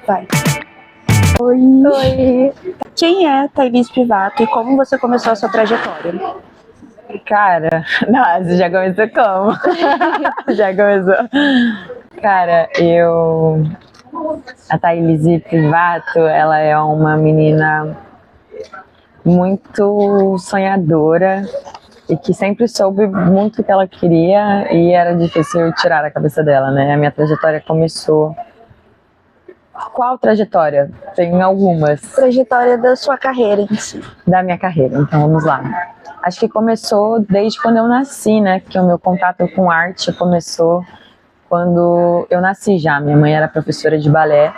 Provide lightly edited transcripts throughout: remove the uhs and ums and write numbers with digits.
Vai. Oi. Oi. Quem é Thailise Privato e como você começou a sua trajetória? Cara, nossa, já começou como? Já começou. Cara, a Thailise Privato, ela é uma menina muito sonhadora e que sempre soube muito o que ela queria e era difícil tirar da cabeça dela, né? A minha trajetória começou... Qual trajetória? Tem algumas. Trajetória da sua carreira em si. Da minha carreira, então vamos lá. Acho que começou desde quando eu nasci, né? Que o meu contato com arte começou quando eu nasci já. Minha mãe era professora de balé.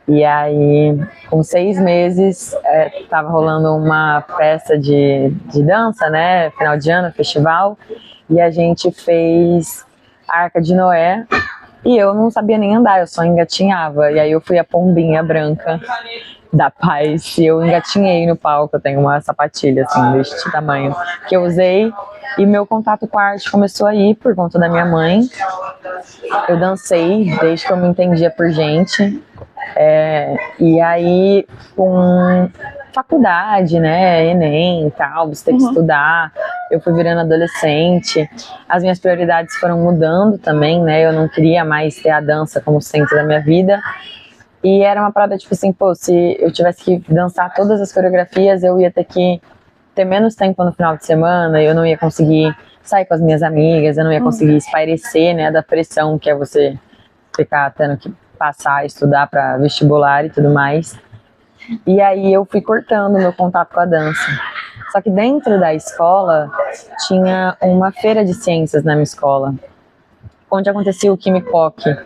E aí, com 6 meses, estava rolando uma peça de dança, né? Final de ano, festival. E a gente fez a Arca de Noé. E eu não sabia nem andar, eu só engatinhava. E aí eu fui a pombinha branca da paz. E eu engatinhei no palco. Eu tenho uma sapatilha, assim, deste tamanho, que eu usei. E meu contato com a arte começou aí, por conta da minha mãe. Eu dancei desde que eu me entendia por gente. E aí, com faculdade, né, Enem e tal, você tem que estudar, eu fui virando adolescente, as minhas prioridades foram mudando também, né, eu não queria mais ter a dança como centro da minha vida, e era uma parada tipo assim, pô, se eu tivesse que dançar todas as coreografias, eu ia ter que ter menos tempo no final de semana, eu não ia conseguir sair com as minhas amigas, eu não ia conseguir espairecer, né, da pressão que é você ficar tendo que passar, estudar para vestibular e tudo mais. E aí eu fui cortando meu contato com a dança. Só que dentro da escola tinha uma feira de ciências na minha escola, onde acontecia o Quimicoque.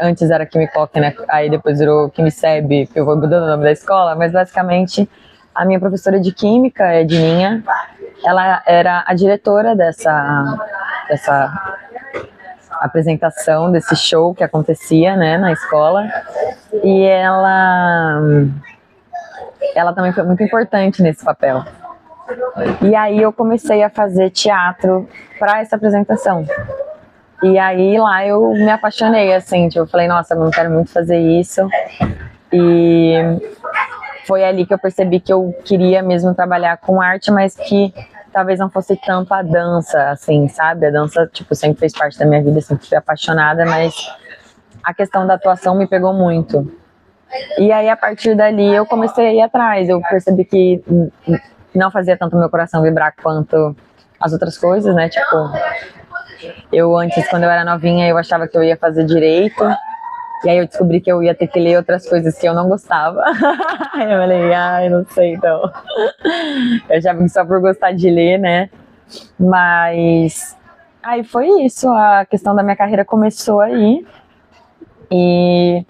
Antes era Quimicoque, né? Aí depois virou Quimiceb, que eu vou mudando o nome da escola, mas basicamente a minha professora de química, Edninha, ela era a diretora dessa apresentação, desse show que acontecia, né, na escola, e ela também foi muito importante nesse papel. E aí eu comecei a fazer teatro para essa apresentação. E aí lá eu me apaixonei, assim, tipo, eu falei, nossa, eu não quero muito fazer isso. E foi ali que eu percebi que eu queria mesmo trabalhar com arte, mas que talvez não fosse tanto a dança, assim, sabe? A dança, tipo, sempre fez parte da minha vida, sempre fui apaixonada, mas a questão da atuação me pegou muito. E aí, a partir dali, eu comecei a ir atrás. Eu percebi que não fazia tanto meu coração vibrar quanto as outras coisas, né? Tipo, eu antes, quando eu era novinha, eu achava que eu ia fazer direito. E aí eu descobri que eu ia ter que ler outras coisas que eu não gostava. Aí eu falei, ai, não sei, então. Eu já vim só por gostar de ler, né? Mas aí foi isso, a questão da minha carreira começou aí. E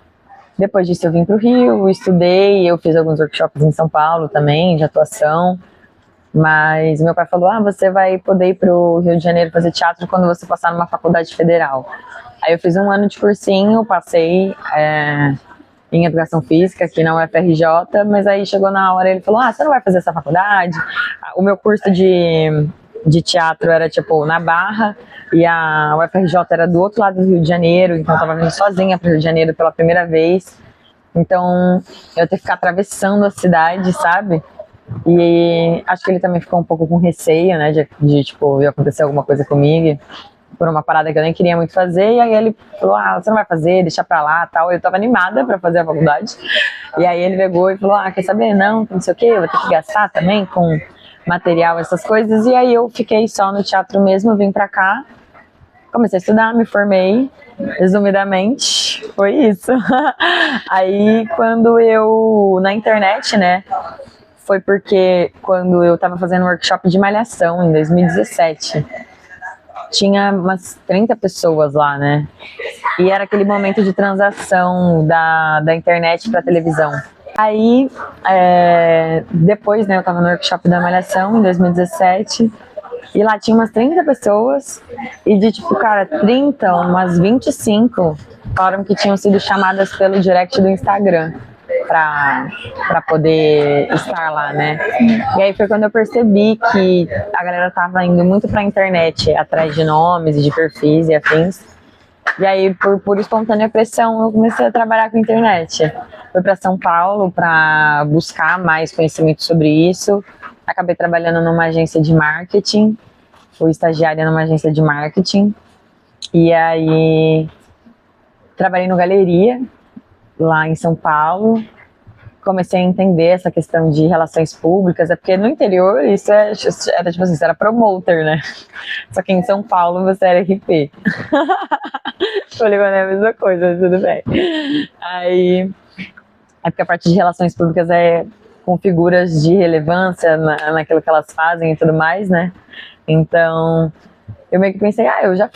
depois disso eu vim pro Rio, estudei, eu fiz alguns workshops em São Paulo também, de atuação. Mas meu pai falou, você vai poder ir pro Rio de Janeiro fazer teatro quando você passar numa faculdade federal. Aí eu fiz 1 ano de cursinho, passei em Educação Física aqui na UFRJ, mas aí chegou na hora, ele falou, você não vai fazer essa faculdade? O meu curso de teatro era tipo na Barra, e a UFRJ era do outro lado do Rio de Janeiro, então eu tava vindo sozinha pro Rio de Janeiro pela primeira vez. Então eu ia ter que ficar atravessando a cidade, sabe? E acho que ele também ficou um pouco com receio, né, de tipo, ia acontecer alguma coisa comigo, por uma parada que eu nem queria muito fazer, e aí ele falou, você não vai fazer, deixa pra lá, tal. Eu tava animada pra fazer a faculdade, e aí ele pegou e falou, quer saber, não sei o que, eu vou ter que gastar também com material, essas coisas, e aí eu fiquei só no teatro mesmo, vim pra cá, comecei a estudar, me formei, resumidamente, foi isso. Aí quando eu, na internet, né, foi porque quando eu tava fazendo um workshop de malhação em 2017, tinha umas 30 pessoas lá, né? E era aquele momento de transação da internet para televisão. Aí, depois, né, eu tava no workshop da malhação em 2017, e lá tinha umas 30 pessoas, e de tipo, cara, 30, umas 25 falaram que tinham sido chamadas pelo direct do Instagram pra poder estar lá, né? E aí foi quando eu percebi que a galera tava indo muito pra internet, atrás de nomes, de perfis e afins. E aí, por espontânea pressão, eu comecei a trabalhar com internet. Fui para São Paulo para buscar mais conhecimento sobre isso. Acabei trabalhando numa agência de marketing. Fui estagiária numa agência de marketing. E aí, trabalhei no Galeria, lá em São Paulo. Comecei a entender essa questão de relações públicas, é porque no interior isso era tipo assim, você era promoter, né? Só que em São Paulo você era RP. Polígono é a mesma coisa, mas tudo bem. Aí, é porque a parte de relações públicas é com figuras de relevância naquilo que elas fazem e tudo mais, né? Então, eu meio que pensei, eu já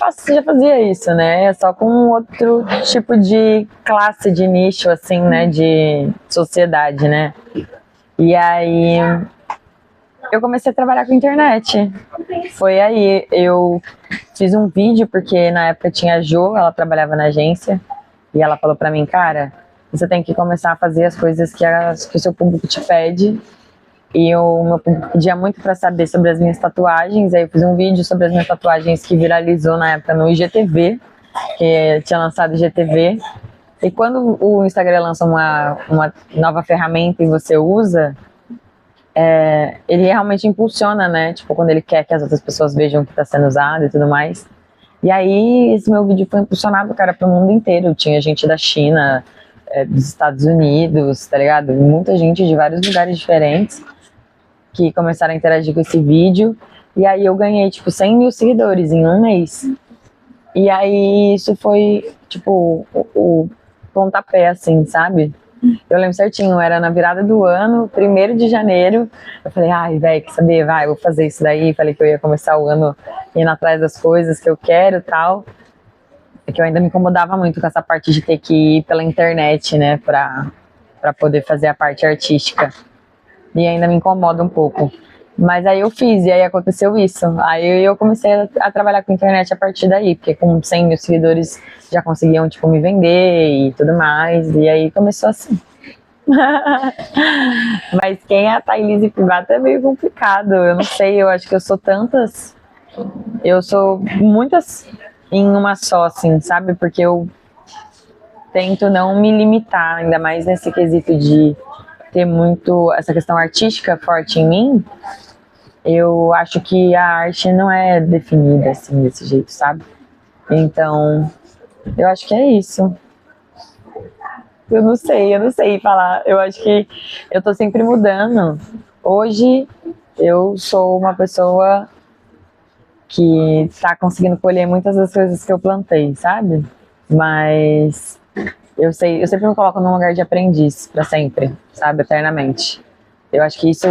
fazia isso, né? Só com outro tipo de classe, de nicho, assim, né? De sociedade, né? E aí, eu comecei a trabalhar com internet. Foi aí, eu fiz um vídeo, porque na época tinha a Jo, ela trabalhava na agência, e ela falou pra mim, cara, você tem que começar a fazer as coisas que o seu público te pede. E o meu público pedia muito para saber sobre as minhas tatuagens. Aí eu fiz um vídeo sobre as minhas tatuagens que viralizou na época no IGTV, que tinha lançado o IGTV. E quando o Instagram lança uma nova ferramenta e você usa, ele realmente impulsiona, né? Tipo, quando ele quer que as outras pessoas vejam o que está sendo usado e tudo mais. E aí esse meu vídeo foi impulsionado, cara, para o mundo inteiro. Tinha gente da China, dos Estados Unidos, tá ligado? Muita gente de vários lugares diferentes que começaram a interagir com esse vídeo. E aí eu ganhei, tipo, 100 mil seguidores em um mês. E aí isso foi, tipo, o pontapé, assim, sabe? Eu lembro certinho, era na virada do ano, 1º de janeiro. Eu falei, ai, velho, quer saber? Vai, eu vou fazer isso daí. Falei que eu ia começar o ano indo atrás das coisas que eu quero e tal. É que eu ainda me incomodava muito com essa parte de ter que ir pela internet, né, pra poder fazer a parte artística. E ainda me incomoda um pouco. Mas aí eu fiz, e aí aconteceu isso. Aí eu comecei a trabalhar com internet a partir daí, porque com 100 mil seguidores já conseguiam, tipo, me vender e tudo mais. E aí começou assim. Mas quem é a Thailise Pivato é meio complicado. Eu não sei, eu acho que eu sou tantas. Eu sou muitas em uma só, assim, sabe? Porque eu tento não me limitar, ainda mais nesse quesito de ter muito essa questão artística forte em mim. Eu acho que a arte não é definida assim desse jeito, sabe? Então, eu acho que é isso. Eu não sei falar. Eu acho que eu tô sempre mudando. Hoje eu sou uma pessoa que tá conseguindo colher muitas das coisas que eu plantei, sabe? Mas eu sempre me coloco num lugar de aprendiz para sempre, sabe? Eternamente. Eu acho que isso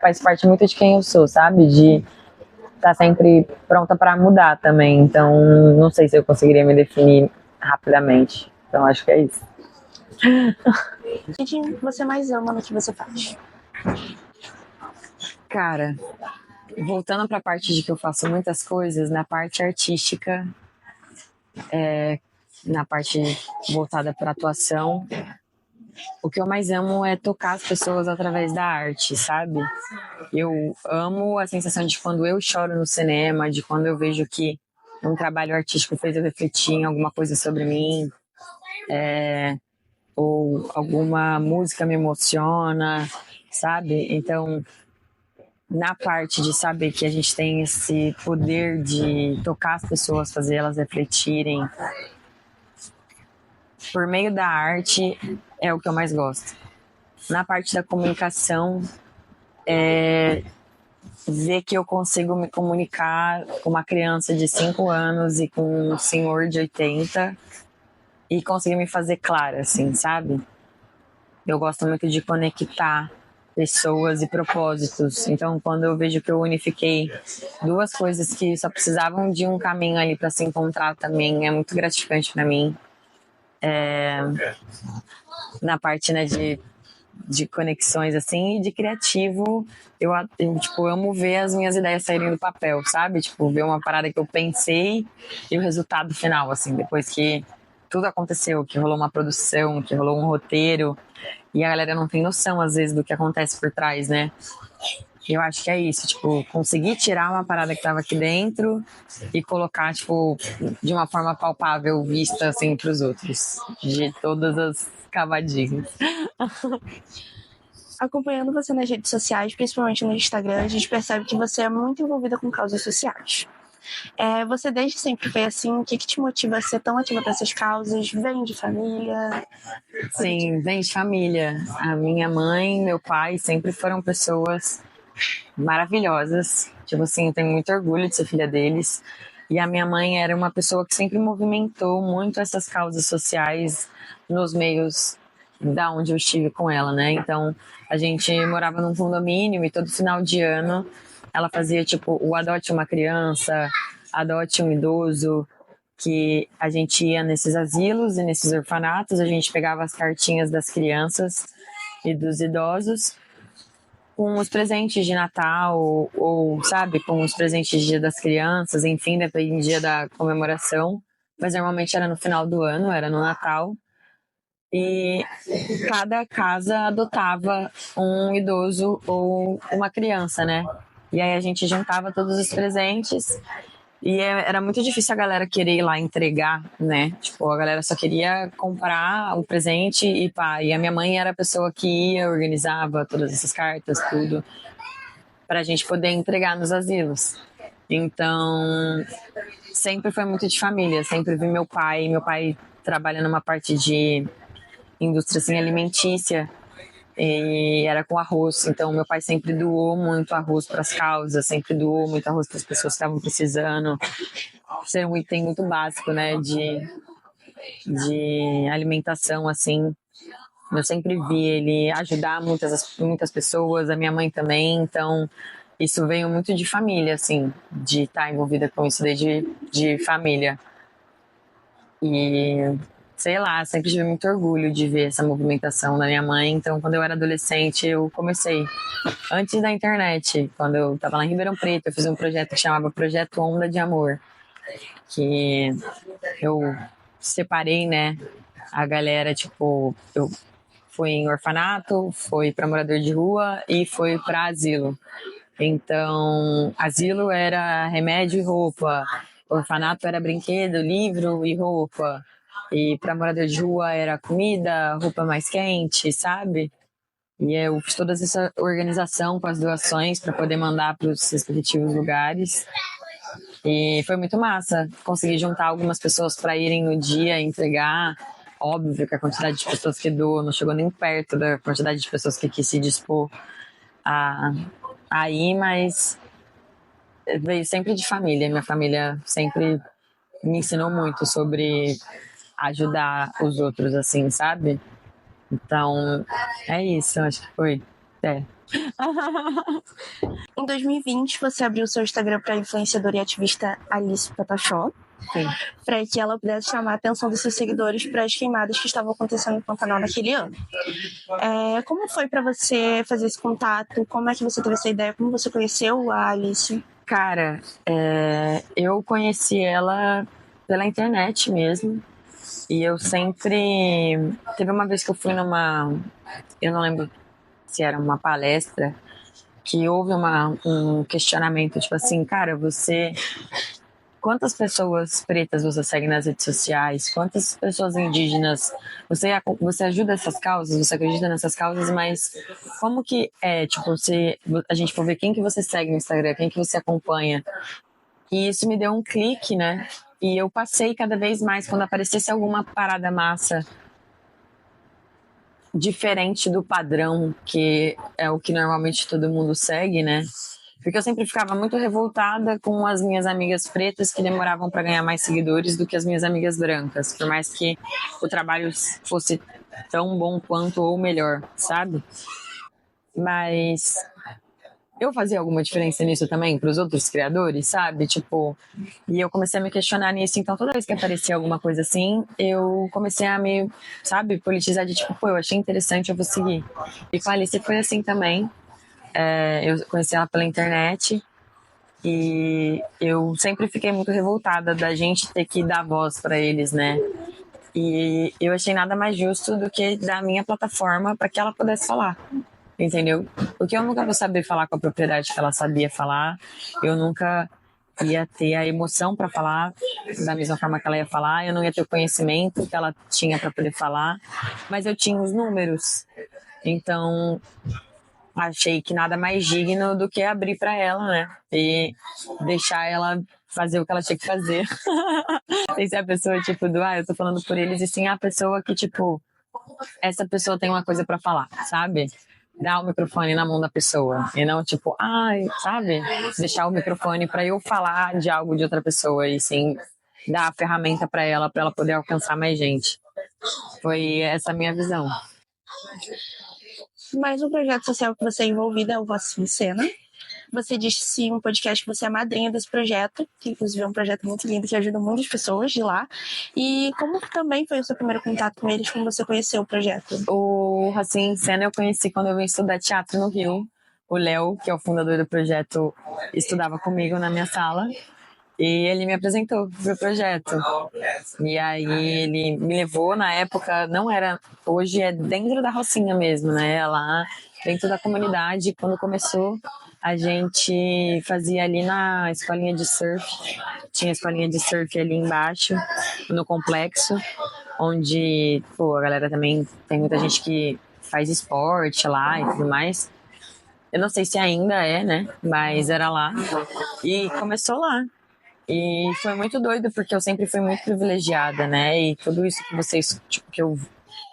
faz parte muito de quem eu sou, sabe? De estar sempre pronta para mudar também. Então, não sei se eu conseguiria me definir rapidamente. Então, acho que é isso. O que você mais ama no que você faz? Cara, voltando para a parte de que eu faço muitas coisas, na parte artística, na parte voltada para atuação, o que eu mais amo é tocar as pessoas através da arte, sabe? Eu amo a sensação de quando eu choro no cinema, de quando eu vejo que um trabalho artístico fez eu refletir em alguma coisa sobre mim, ou alguma música me emociona, sabe? Então, na parte de saber que a gente tem esse poder de tocar as pessoas, fazer elas refletirem por meio da arte, é o que eu mais gosto. Na parte da comunicação, ver que eu consigo me comunicar com uma criança de 5 anos e com um senhor de 80 e conseguir me fazer clara, assim, sabe? Eu gosto muito de conectar pessoas e propósitos. Então, quando eu vejo que eu unifiquei duas coisas que só precisavam de um caminho ali para se encontrar também, é muito gratificante para mim. Na parte, né, de conexões, assim, e de criativo, eu tipo, amo ver as minhas ideias saírem do papel, sabe? Tipo, ver uma parada que eu pensei e o resultado final, assim, depois que tudo aconteceu, que rolou uma produção, que rolou um roteiro, e a galera não tem noção, às vezes, do que acontece por trás, né? Eu acho que é isso, tipo, conseguir tirar uma parada que tava aqui dentro e colocar, tipo, de uma forma palpável, vista, assim, pros outros. De todas as cavadinhas. Acompanhando você nas redes sociais, principalmente no Instagram, a gente percebe que você é muito envolvida com causas sociais. Você desde sempre foi assim? O que te motiva a ser tão ativa para essas causas? Vem de família? Sim, vem de família. A minha mãe, meu pai sempre foram pessoas maravilhosas. Tipo assim, eu tenho muito orgulho de ser filha deles. E a minha mãe era uma pessoa que sempre movimentou muito essas causas sociais nos meios da onde eu estive com ela, né? Então, a gente morava num condomínio e todo final de ano ela fazia tipo o adote uma criança, adote um idoso, que a gente ia nesses asilos e nesses orfanatos, a gente pegava as cartinhas das crianças e dos idosos com os presentes de Natal, ou sabe, com os presentes de Dia das Crianças, enfim, dependia da comemoração, mas normalmente era no final do ano, era no Natal, e cada casa adotava um idoso ou uma criança, né? E aí a gente juntava todos os presentes e era muito difícil a galera querer ir lá entregar, né? Tipo, a galera só queria comprar o presente e pá. E a minha mãe era a pessoa que ia, organizava todas essas cartas, tudo, pra gente poder entregar nos asilos. Então, sempre foi muito de família. Sempre vi meu pai trabalha numa parte de indústria assim, alimentícia e era com arroz. Então, meu pai sempre doou muito arroz para as causas, sempre doou muito arroz para as pessoas que estavam precisando. Ser um item muito básico, né, de alimentação, assim. Eu sempre vi ele ajudar muitas pessoas, a minha mãe também, então isso veio muito de família, assim, de estar envolvida com isso desde de família. E sei lá, sempre tive muito orgulho de ver essa movimentação da minha mãe. Então, quando eu era adolescente, eu comecei antes da internet, quando eu estava lá em Ribeirão Preto, eu fiz um projeto que chamava Projeto Onda de Amor, que eu separei, né, a galera, tipo, eu fui em orfanato, fui para morador de rua e fui para asilo. Então, asilo era remédio e roupa, orfanato era brinquedo, livro e roupa. E para morador de rua era comida, roupa mais quente, sabe? E eu fiz toda essa organização com as doações para poder mandar para os respectivos lugares. E foi muito massa. Consegui juntar algumas pessoas para irem no dia entregar. Óbvio que a quantidade de pessoas que doam não chegou nem perto da quantidade de pessoas que quis se dispor a ir, mas veio sempre de família. Minha família sempre me ensinou muito sobre ajudar os outros, assim, sabe? Então, é isso, acho que foi. É. Em 2020, você abriu seu Instagram para a influenciadora e ativista Alice Pataxó, para que ela pudesse chamar a atenção dos seus seguidores para as queimadas que estavam acontecendo no Pantanal naquele ano. Como foi para você fazer esse contato? Como é que você teve essa ideia? Como você conheceu a Alice? Cara, eu conheci ela pela internet mesmo. E eu sempre. Teve uma vez que eu fui numa. Eu não lembro se era uma palestra, que houve um questionamento, tipo assim, cara, você. Quantas pessoas pretas você segue nas redes sociais? Quantas pessoas indígenas? Você ajuda essas causas? Você acredita nessas causas? Mas como que é, tipo, se a gente for ver quem que você segue no Instagram, quem que você acompanha? E isso me deu um clique, né? E eu passei cada vez mais, quando aparecesse alguma parada massa diferente do padrão, que é o que normalmente todo mundo segue, né? Porque eu sempre ficava muito revoltada com as minhas amigas pretas que demoravam para ganhar mais seguidores do que as minhas amigas brancas, por mais que o trabalho fosse tão bom quanto ou melhor, sabe? Mas eu fazia alguma diferença nisso também para os outros criadores, sabe? Tipo, e eu comecei a me questionar nisso, então toda vez que aparecia alguma coisa assim, eu comecei a me, sabe, politizar de tipo, pô, eu achei interessante, eu vou seguir. E com a Alice foi assim também. Eu conheci ela pela internet e eu sempre fiquei muito revoltada da gente ter que dar voz para eles, né? E eu achei nada mais justo do que dar a minha plataforma para que ela pudesse falar. entendeu? Porque eu nunca vou saber falar com a propriedade que ela sabia falar, eu nunca ia ter a emoção para falar da mesma forma que ela ia falar, eu não ia ter o conhecimento que ela tinha para poder falar, mas eu tinha os números. Então, achei que nada mais digno do que abrir para ela, né? E deixar ela fazer o que ela tinha que fazer. Sem ser a pessoa, tipo, eu tô falando por eles, e sim a pessoa que, tipo, essa pessoa tem uma coisa para falar, sabe? Dar o microfone na mão da pessoa e não tipo, sabe? Deixar o microfone para eu falar de algo de outra pessoa e sim dar a ferramenta para ela poder alcançar mais gente. Foi essa a minha visão. Mais um projeto social que você é envolvida é o Voz em Cena. Você disse sim, um podcast que você é madrinha desse projeto, que inclusive é um projeto muito lindo que ajuda muitas pessoas de lá. E como também foi o seu primeiro contato com eles, como você conheceu o projeto? O Racine Cena eu conheci quando eu vim estudar teatro no Rio. O Léo, que é o fundador do projeto, estudava comigo na minha sala. E ele me apresentou pro projeto. E aí ele me levou, na época, não era... Hoje é dentro da Rocinha mesmo, né? Lá dentro da comunidade. Quando começou, a gente fazia ali na escolinha de surf. Tinha a escolinha de surf ali embaixo, no complexo. Onde, pô, a galera também... Tem muita gente que faz esporte lá e tudo mais. Eu não sei se ainda é, né? Mas era lá. E começou lá. E foi muito doido, porque eu sempre fui muito privilegiada, né? E tudo isso que vocês, tipo, que eu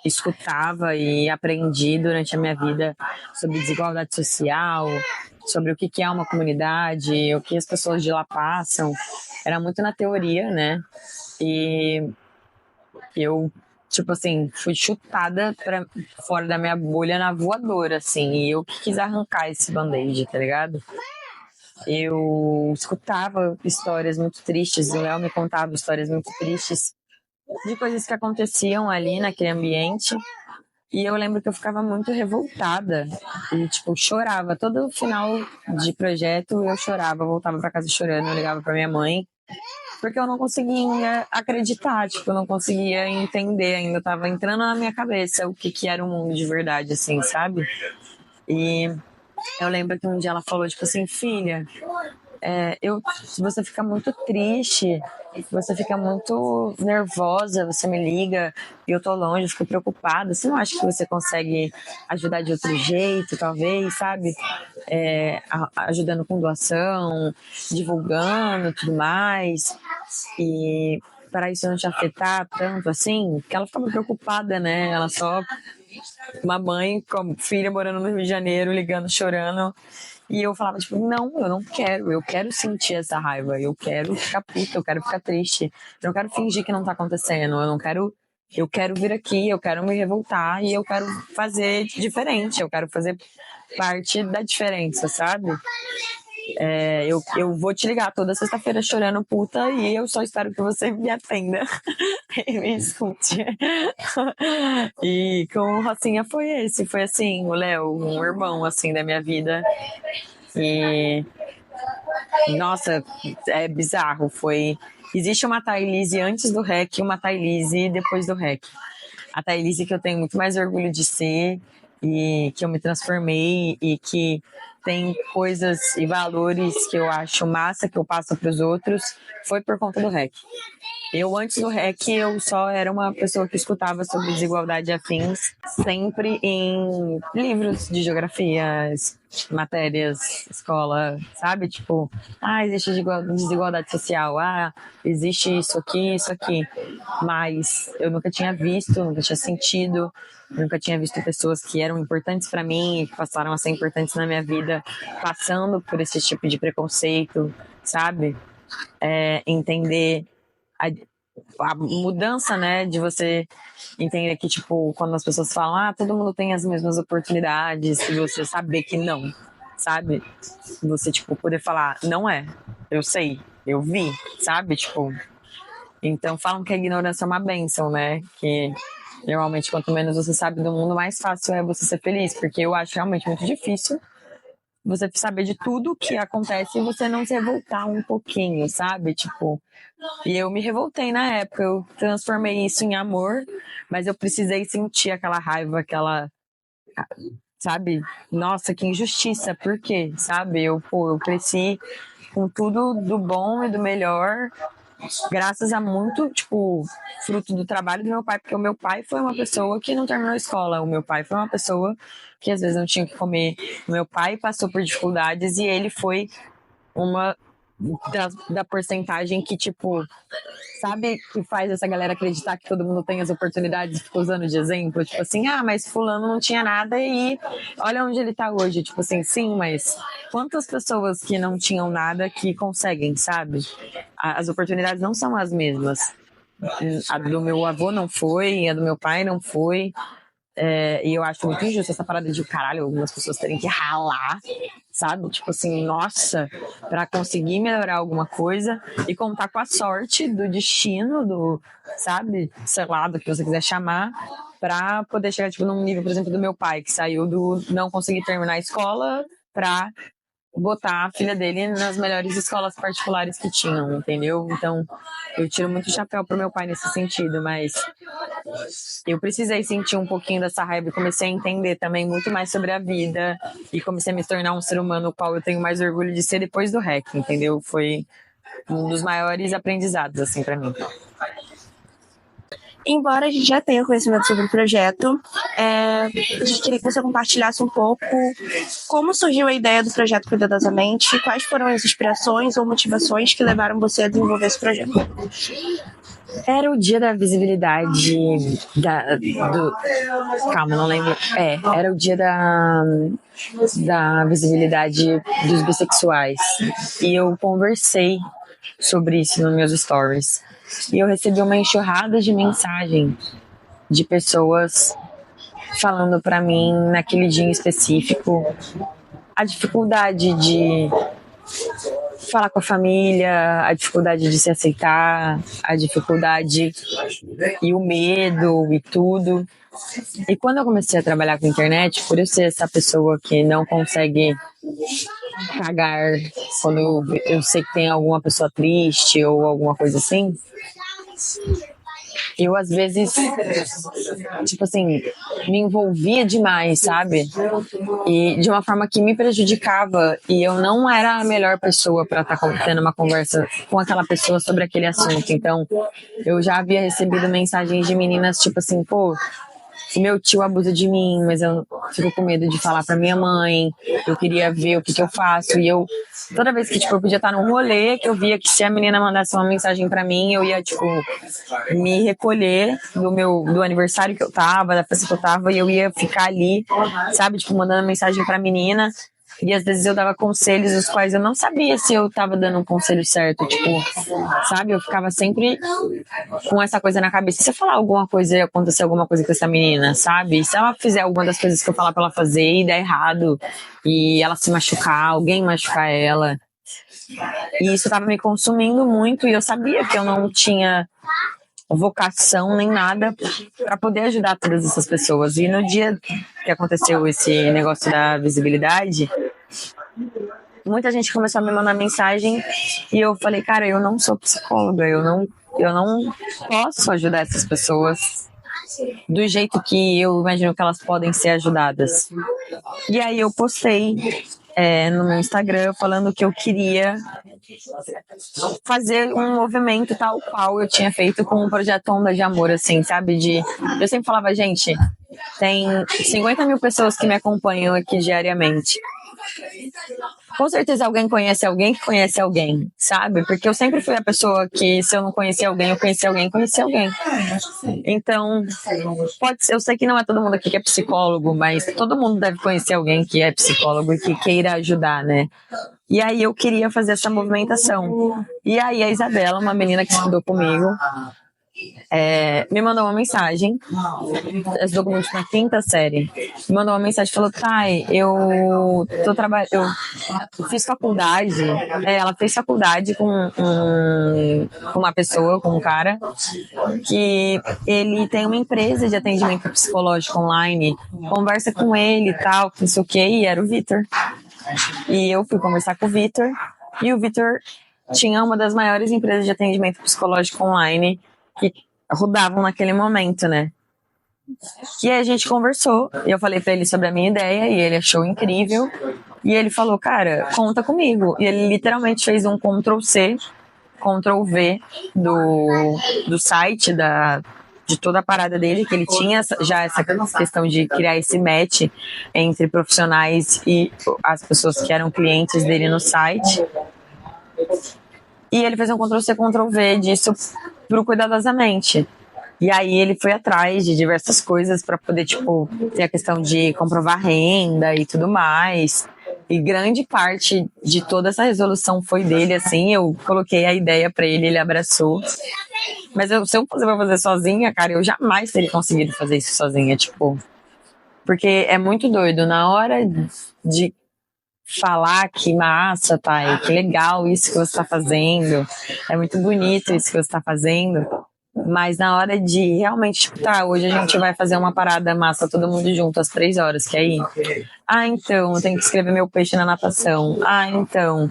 escutava e aprendi durante a minha vida sobre desigualdade social, sobre o que é uma comunidade, o que as pessoas de lá passam, era muito na teoria, né? E eu, tipo assim, fui chutada pra fora da minha bolha na voadora, assim, e eu que quis arrancar esse band-aid, tá ligado? Eu escutava histórias muito tristes, o Léo me contava histórias muito tristes de coisas que aconteciam ali naquele ambiente. E eu lembro que eu ficava muito revoltada e, tipo, chorava. Todo final de projeto eu chorava, eu voltava pra casa chorando, eu ligava pra minha mãe, porque eu não conseguia acreditar, tipo, eu não conseguia entender, ainda tava entrando na minha cabeça o que era o mundo de verdade, assim, sabe? E eu lembro que um dia ela falou, tipo assim, filha, você fica muito triste, você fica muito nervosa, você me liga e eu tô longe, eu fico preocupada. Você não acha que você consegue ajudar de outro jeito, talvez, sabe? Ajudando com doação, divulgando tudo mais. E para isso não te afetar tanto assim, porque ela ficava preocupada, né? Ela só, uma mãe com filha morando no Rio de Janeiro, ligando, chorando. E eu falava, tipo, não, eu não quero, eu quero sentir essa raiva, eu quero ficar puta, eu quero ficar triste, eu não quero fingir que não tá acontecendo, eu quero vir aqui, eu quero me revoltar e eu quero fazer diferente, eu quero fazer parte da diferença, sabe? Eu vou te ligar toda sexta-feira chorando puta e eu só espero que você me atenda e me escute. E com o Rocinha foi assim, o Léo, um irmão assim da minha vida. E nossa, é bizarro, existe uma Thailise antes do REC e uma Thailise depois do REC. A Thailise que eu tenho muito mais orgulho de ser e que eu me transformei e que tem coisas e valores que eu acho massa que eu passo para os outros, foi por conta do REC. Eu, antes do REC, eu só era uma pessoa que escutava sobre desigualdade e afins, sempre em livros de geografia, matérias, escola, sabe? Tipo, existe desigualdade social, existe isso aqui, isso aqui. Mas eu nunca tinha visto, nunca tinha sentido, nunca tinha visto pessoas que eram importantes para mim e que passaram a ser importantes na minha vida, passando por esse tipo de preconceito, sabe? Entender a mudança, né, de você entender que, tipo, quando as pessoas falam, todo mundo tem as mesmas oportunidades, e você saber que não, sabe? Você, tipo, poder falar, não é, eu sei, eu vi, sabe? Tipo, então falam que a ignorância é uma bênção, né? Que normalmente quanto menos você sabe do mundo, mais fácil é você ser feliz, porque eu acho realmente muito difícil você saber de tudo que acontece e você não se revoltar um pouquinho, sabe? Tipo, e eu me revoltei na época, eu transformei isso em amor, mas eu precisei sentir aquela raiva, sabe? Nossa, que injustiça, por quê? Sabe? Eu cresci com tudo do bom e do melhor, graças a muito, tipo, fruto do trabalho do meu pai, porque o meu pai foi uma pessoa que não terminou a escola, o meu pai foi uma pessoa que às vezes não tinha o que comer, o meu pai passou por dificuldades e ele foi uma da porcentagem que, tipo, sabe, que faz essa galera acreditar que todo mundo tem as oportunidades e fica usando de exemplo, tipo assim, mas fulano não tinha nada e olha onde ele tá hoje, tipo assim, sim, mas quantas pessoas que não tinham nada que conseguem, sabe? As oportunidades não são as mesmas. A do meu avô não foi, a do meu pai não foi. E eu acho muito injusto essa parada de caralho, algumas pessoas terem que ralar, sabe? Tipo assim, nossa, pra conseguir melhorar alguma coisa e contar com a sorte do destino, sabe? Sei lá, do que você quiser chamar, pra poder chegar, tipo, num nível, por exemplo, do meu pai, que saiu do não conseguir terminar a escola pra botar a filha dele nas melhores escolas particulares que tinham, entendeu? Então, eu tiro muito chapéu pro meu pai nesse sentido, mas eu precisei sentir um pouquinho dessa raiva e comecei a entender também muito mais sobre a vida e comecei a me tornar um ser humano o qual eu tenho mais orgulho de ser depois do REC, entendeu? Foi um dos maiores aprendizados, assim, pra mim. Embora a gente já tenha conhecimento sobre o projeto, a gente queria que você compartilhasse um pouco como surgiu a ideia do projeto Cuidadosamente e quais foram as inspirações ou motivações que levaram você a desenvolver esse projeto. Era o dia da visibilidade calma, não lembro. Era o dia da visibilidade dos bissexuais. E eu conversei sobre isso nos meus stories. E eu recebi uma enxurrada de mensagem de pessoas falando pra mim, naquele dia em específico, a dificuldade de falar com a família, a dificuldade de se aceitar, a dificuldade e o medo e tudo. E quando eu comecei a trabalhar com internet, por eu ser essa pessoa que não consegue cagar quando eu sei que tem alguma pessoa triste ou alguma coisa assim, eu às vezes, tipo assim, me envolvia demais, sabe? E de uma forma que me prejudicava e eu não era a melhor pessoa para estar tendo uma conversa com aquela pessoa sobre aquele assunto. Então, eu já havia recebido mensagens de meninas tipo assim, pô, meu tio abusa de mim, mas eu fico com medo de falar pra minha mãe, eu queria ver o que eu faço, e eu, toda vez que, tipo, eu podia estar num rolê, que eu via que se a menina mandasse uma mensagem pra mim, eu ia, tipo, me recolher do aniversário que eu tava, da festa que eu tava, e eu ia ficar ali, sabe, tipo, mandando mensagem pra menina, e às vezes eu dava conselhos os quais eu não sabia se eu tava dando um conselho certo, tipo, sabe? Eu ficava sempre com essa coisa na cabeça. Se eu falar alguma coisa e acontecer alguma coisa com essa menina, sabe? Se ela fizer alguma das coisas que eu falar pra ela fazer e der errado, e ela se machucar, alguém machucar ela. E isso tava me consumindo muito e eu sabia que eu não tinha vocação nem nada para poder ajudar todas essas pessoas. E no dia que aconteceu esse negócio da visibilidade, muita gente começou a me mandar mensagem e eu falei, cara, eu não sou psicóloga, eu não posso ajudar essas pessoas do jeito que eu imagino que elas podem ser ajudadas. E aí eu postei no meu Instagram falando que eu queria fazer um movimento tal qual eu tinha feito com o projeto Onda de Amor, assim, sabe? Eu sempre falava, gente, tem 50 mil pessoas que me acompanham aqui diariamente. Com certeza alguém conhece alguém que conhece alguém, sabe? Porque eu sempre fui a pessoa que, se eu não conhecia alguém, eu conhecia alguém, conhecia alguém. Então, pode ser, eu sei que não é todo mundo aqui que é psicólogo, mas todo mundo deve conhecer alguém que é psicólogo e que queira ajudar, né? E aí eu queria fazer essa movimentação. E aí a Isabela, uma menina que estudou comigo, me mandou uma mensagem, estudou comigo na quinta série, me mandou uma mensagem e falou, Thay, eu fiz faculdade, ela fez faculdade com uma pessoa, com um cara, que ele tem uma empresa de atendimento psicológico online, conversa com ele e tal, não sei o que, e era o Vitor. E eu fui conversar com o Vitor, e o Vitor tinha uma das maiores empresas de atendimento psicológico online que rodavam naquele momento, né? E aí a gente conversou, e eu falei pra ele sobre a minha ideia, e ele achou incrível. E ele falou, cara, conta comigo. E ele literalmente fez um Ctrl+C, Ctrl+V do site, de toda a parada dele, que ele tinha já essa questão de criar esse match entre profissionais e as pessoas que eram clientes dele no site. E ele fez um Ctrl+C, Ctrl+V disso pro Cuidadosamente. E aí ele foi atrás de diversas coisas para poder, tipo, ter a questão de comprovar renda e tudo mais. E grande parte de toda essa resolução foi dele, assim, eu coloquei a ideia para ele, ele abraçou. Mas se eu fosse fazer sozinha, cara, eu jamais teria conseguido fazer isso sozinha, tipo. Porque é muito doido. Na hora de falar que massa, Thay, que legal isso que você tá fazendo, é muito bonito isso que você tá fazendo. Mas na hora de realmente, tipo, tá, hoje a gente vai fazer uma parada massa, todo mundo junto, às 3 horas, quer ir? Ah, então, eu tenho que escrever meu peixe na natação. Ah, então,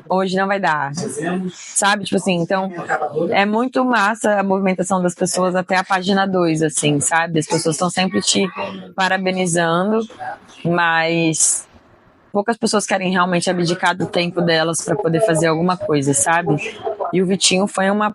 hoje não vai dar. Sabe, tipo assim, então, é muito massa a movimentação das pessoas até a página 2, assim, sabe? As pessoas estão sempre te parabenizando, mas poucas pessoas querem realmente abdicar do tempo delas para poder fazer alguma coisa, sabe? E o Vitinho foi uma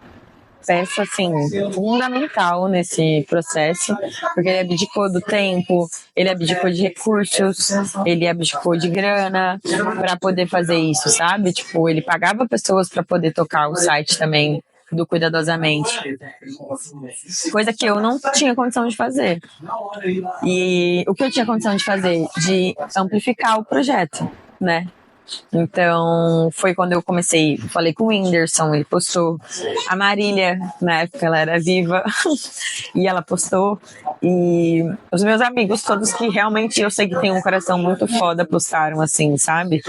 peça, assim, fundamental nesse processo, porque ele abdicou do tempo, ele abdicou de recursos, ele abdicou de grana para poder fazer isso, sabe? Tipo, ele pagava pessoas para poder tocar o site também do Cuidadosamente, coisa que eu não tinha condição de fazer. E o que eu tinha condição de fazer? De amplificar o projeto, né? Então, foi quando eu comecei, falei com o Whindersson, ele postou. A Marília, na época, ela era viva, e ela postou. E os meus amigos, todos que realmente eu sei que tem um coração muito foda, postaram, assim, sabe?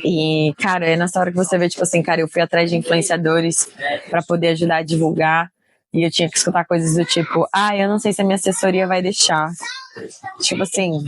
E, cara, é nessa hora que você vê, tipo assim, cara, eu fui atrás de influenciadores pra poder ajudar a divulgar. E eu tinha que escutar coisas do tipo, eu não sei se a minha assessoria vai deixar. Tipo assim,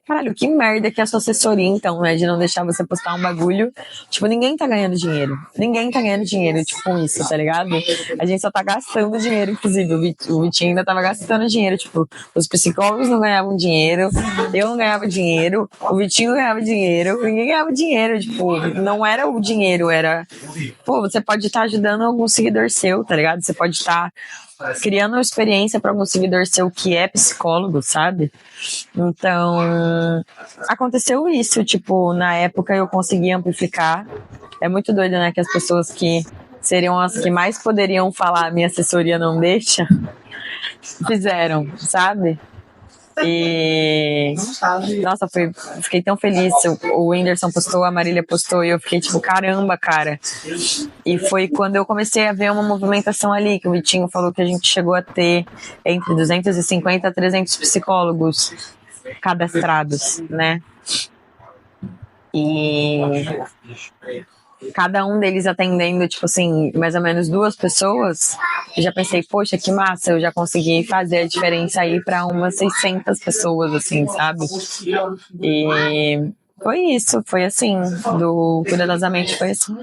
caralho, que merda que é a sua assessoria, então, né? De não deixar você postar um bagulho. Tipo, ninguém tá ganhando dinheiro. Ninguém tá ganhando dinheiro, tipo, com isso, tá ligado? A gente só tá gastando dinheiro, inclusive. O Vitinho ainda tava gastando dinheiro. Tipo, os psicólogos não ganhavam dinheiro, eu não ganhava dinheiro, o Vitinho ganhava dinheiro, ninguém ganhava dinheiro. Tipo, não era o dinheiro, era. Pô, você pode estar ajudando algum seguidor seu, tá ligado? Você pode estar criando uma experiência para algum seguidor seu que é psicólogo, sabe? Então, aconteceu isso, tipo, na época eu consegui amplificar. É muito doido, né, que as pessoas que seriam as que mais poderiam falar minha assessoria não deixa, fizeram, sabe? E nossa, fiquei tão feliz. O Whindersson postou, a Marília postou, e eu fiquei tipo, caramba, cara. E foi quando eu comecei a ver uma movimentação ali, que o Vitinho falou que a gente chegou a ter entre 250 a 300 psicólogos cadastrados, né? E cada um deles atendendo, tipo assim, mais ou menos 2 pessoas, eu já pensei, poxa, que massa, eu já consegui fazer a diferença aí para umas 600 pessoas, assim, sabe? E foi isso, foi assim, do Cuidadosamente foi assim.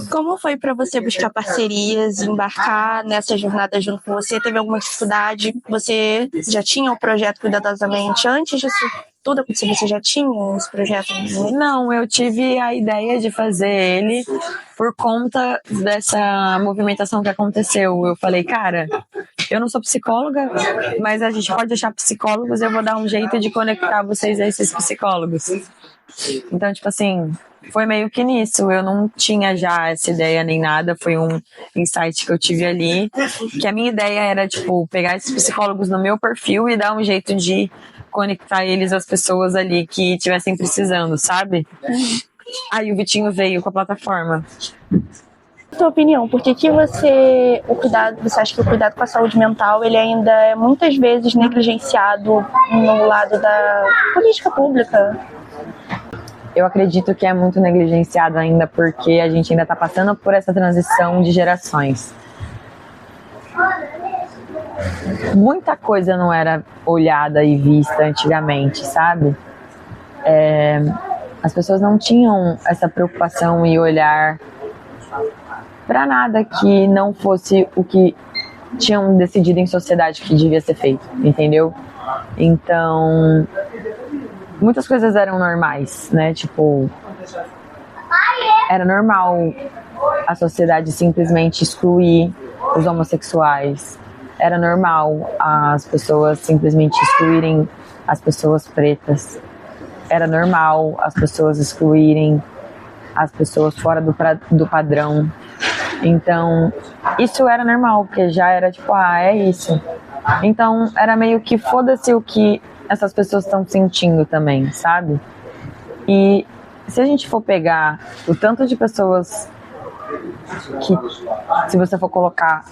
Como foi para você buscar parcerias, embarcar nessa jornada junto com você? Teve alguma dificuldade? Você já tinha o projeto Cuidadosamente antes disso tudo acontecer? Você já tinha esse projeto? Não, eu tive a ideia de fazer ele por conta dessa movimentação que aconteceu. Eu falei, cara, eu não sou psicóloga, mas a gente pode achar psicólogos, eu vou dar um jeito de conectar vocês a esses psicólogos. Então, tipo assim, foi meio que nisso. Eu não tinha já essa ideia nem nada, foi um insight que eu tive ali, que a minha ideia era, tipo, pegar esses psicólogos no meu perfil e dar um jeito de conectar eles às pessoas ali que estivessem precisando, sabe? Aí o Vitinho veio com a plataforma. Tua opinião, por que você acha que o cuidado com a saúde mental ele ainda é muitas vezes negligenciado no lado da política pública? Eu acredito que é muito negligenciado ainda porque a gente ainda está passando por essa transição de gerações. Muita coisa não era olhada e vista antigamente, sabe? As pessoas não tinham essa preocupação e olhar para nada que não fosse o que tinham decidido em sociedade que devia ser feito, entendeu? Então, muitas coisas eram normais, né? Tipo, era normal a sociedade simplesmente excluir os homossexuais. Era normal as pessoas simplesmente excluírem as pessoas pretas. Era normal as pessoas excluírem as pessoas fora do padrão. Então, isso era normal, porque já era tipo, é isso. Então, era meio que foda-se o que essas pessoas estão sentindo também, sabe? E se a gente for pegar o tanto de pessoas que, se você for colocar,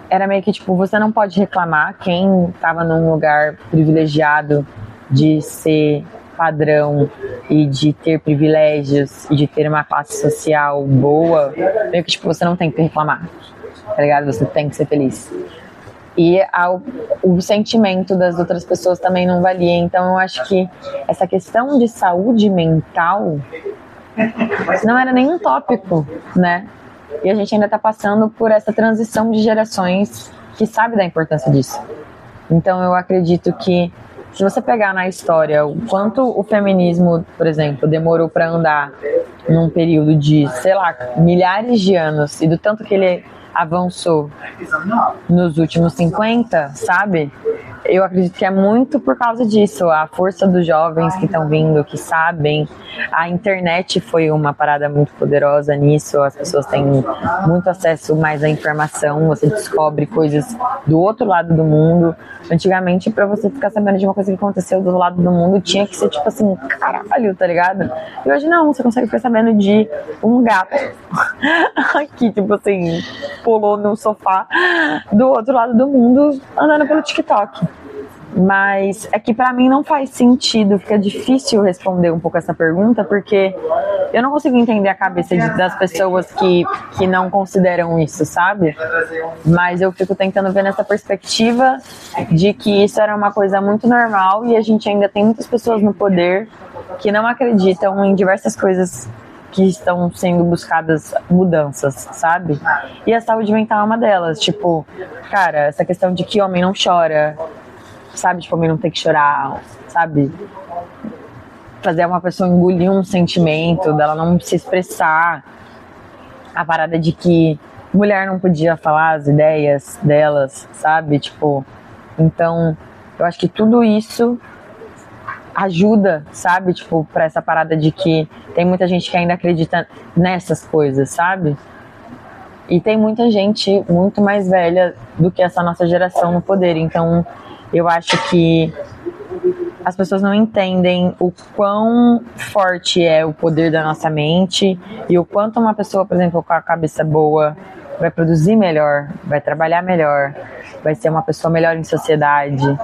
era meio que tipo, você não pode reclamar quem estava num lugar privilegiado de ser padrão e de ter privilégios e de ter uma classe social boa, meio que tipo, você não tem que reclamar, tá ligado? Você tem que ser feliz. E o sentimento das outras pessoas também não valia. Então eu acho que essa questão de saúde mental não era nenhum tópico, né? E a gente ainda está passando por essa transição de gerações que sabe da importância disso. Então eu acredito que se você pegar na história o quanto o feminismo, por exemplo, demorou para andar num período de, sei lá, milhares de anos, e do tanto que ele avançou nos últimos 50, sabe? Eu acredito que é muito por causa disso, a força dos jovens que estão vindo, que sabem. A internet foi uma parada muito poderosa nisso, as pessoas têm muito acesso mais à informação, você descobre coisas do outro lado do mundo. Antigamente, pra você ficar sabendo de uma coisa que aconteceu do outro lado do mundo, tinha que ser tipo assim, caralho, tá ligado? E hoje não, você consegue ficar sabendo de um gato que, tipo assim, pulou no sofá do outro lado do mundo andando pelo TikTok. Mas é que pra mim não faz sentido, fica difícil responder um pouco essa pergunta, porque eu não consigo entender a cabeça das pessoas que não consideram isso, sabe? Mas eu fico tentando ver nessa perspectiva de que isso era uma coisa muito normal e a gente ainda tem muitas pessoas no poder que não acreditam em diversas coisas que estão sendo buscadas mudanças, sabe? E a saúde mental é uma delas. Tipo, cara, essa questão de que homem não chora, sabe? Tipo, homem não tem que chorar, sabe? Fazer uma pessoa engolir um sentimento, dela não se expressar. A parada de que mulher não podia falar as ideias delas, sabe? Tipo, então, eu acho que tudo isso ajuda, sabe? Tipo, pra essa parada de que tem muita gente que ainda acredita nessas coisas, sabe? E tem muita gente muito mais velha do que essa nossa geração no poder. Então, eu acho que as pessoas não entendem o quão forte é o poder da nossa mente e o quanto uma pessoa, por exemplo, com a cabeça boa vai produzir melhor, vai trabalhar melhor, vai ser uma pessoa melhor em sociedade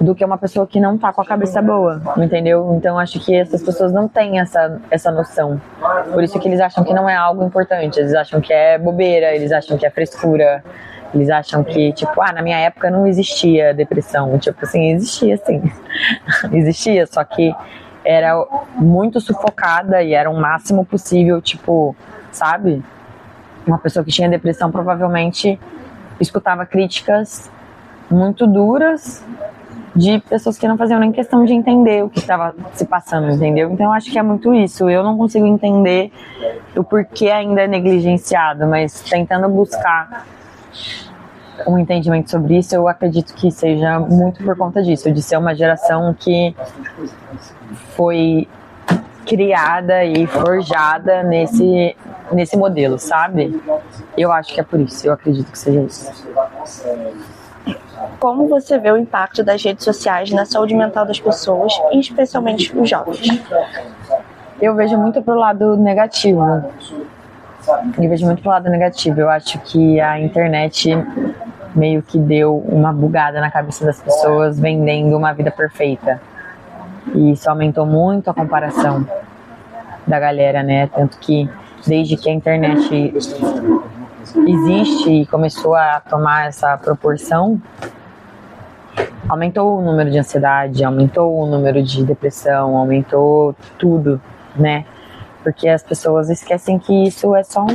do que uma pessoa que não tá com a cabeça boa, entendeu? Então acho que essas pessoas não têm essa noção. Por isso que eles acham que não é algo importante, eles acham que é bobeira, eles acham que é frescura, eles acham que, tipo, na minha época não existia depressão. Tipo assim, existia sim. Existia, só que era muito sufocada e era o máximo possível, tipo, sabe? Uma pessoa que tinha depressão provavelmente escutava críticas muito duras de pessoas que não faziam nem questão de entender o que estava se passando, entendeu? Então eu acho que é muito isso. Eu não consigo entender o porquê ainda é negligenciado, mas tentando buscar um entendimento sobre isso, eu acredito que seja muito por conta disso, de ser uma geração que foi criada e forjada nesse modelo, sabe? Eu acho que é por isso, eu acredito que seja isso. Como você vê o impacto das redes sociais na saúde mental das pessoas, e especialmente os jovens? Eu vejo muito pro lado negativo. Eu acho que a internet meio que deu uma bugada na cabeça das pessoas, vendendo uma vida perfeita. E isso aumentou muito a comparação da galera, né? Tanto que desde que a internet existe e começou a tomar essa proporção, aumentou o número de ansiedade, aumentou o número de depressão, aumentou tudo, né? porque as pessoas esquecem que isso é só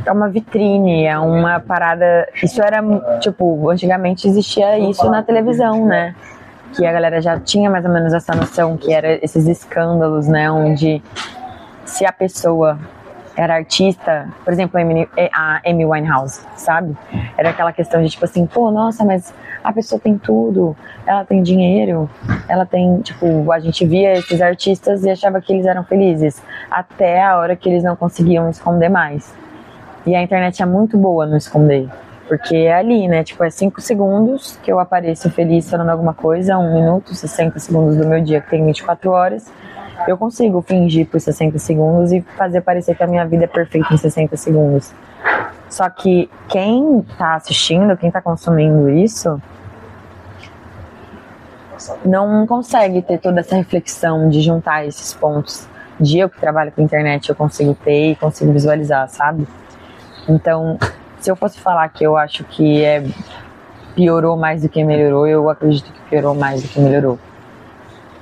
é uma vitrine, é uma parada. Isso era, tipo, antigamente existia isso na televisão, né? Que a galera já tinha mais ou menos essa noção, que era esses escândalos, né? Onde se a pessoa era artista, por exemplo, a Amy Winehouse, sabe? Era aquela questão de tipo assim, pô, nossa, mas a pessoa tem tudo, ela tem dinheiro, ela tem, tipo, a gente via esses artistas e achava que eles eram felizes, até a hora que eles não conseguiam esconder mais. E a internet é muito boa no esconder, porque é ali, né? Tipo, é 5 segundos que eu apareço feliz falando alguma coisa, 1 minuto, 60 segundos do meu dia, que tem 24 horas. Eu consigo fingir por 60 segundos e fazer parecer que a minha vida é perfeita em 60 segundos. Só que quem tá assistindo, quem tá consumindo isso, não consegue ter toda essa reflexão de juntar esses pontos. De eu que trabalho com internet, eu consigo ter e consigo visualizar, sabe? Então, se eu fosse falar que eu acho que piorou mais do que melhorou, eu acredito que piorou mais do que melhorou.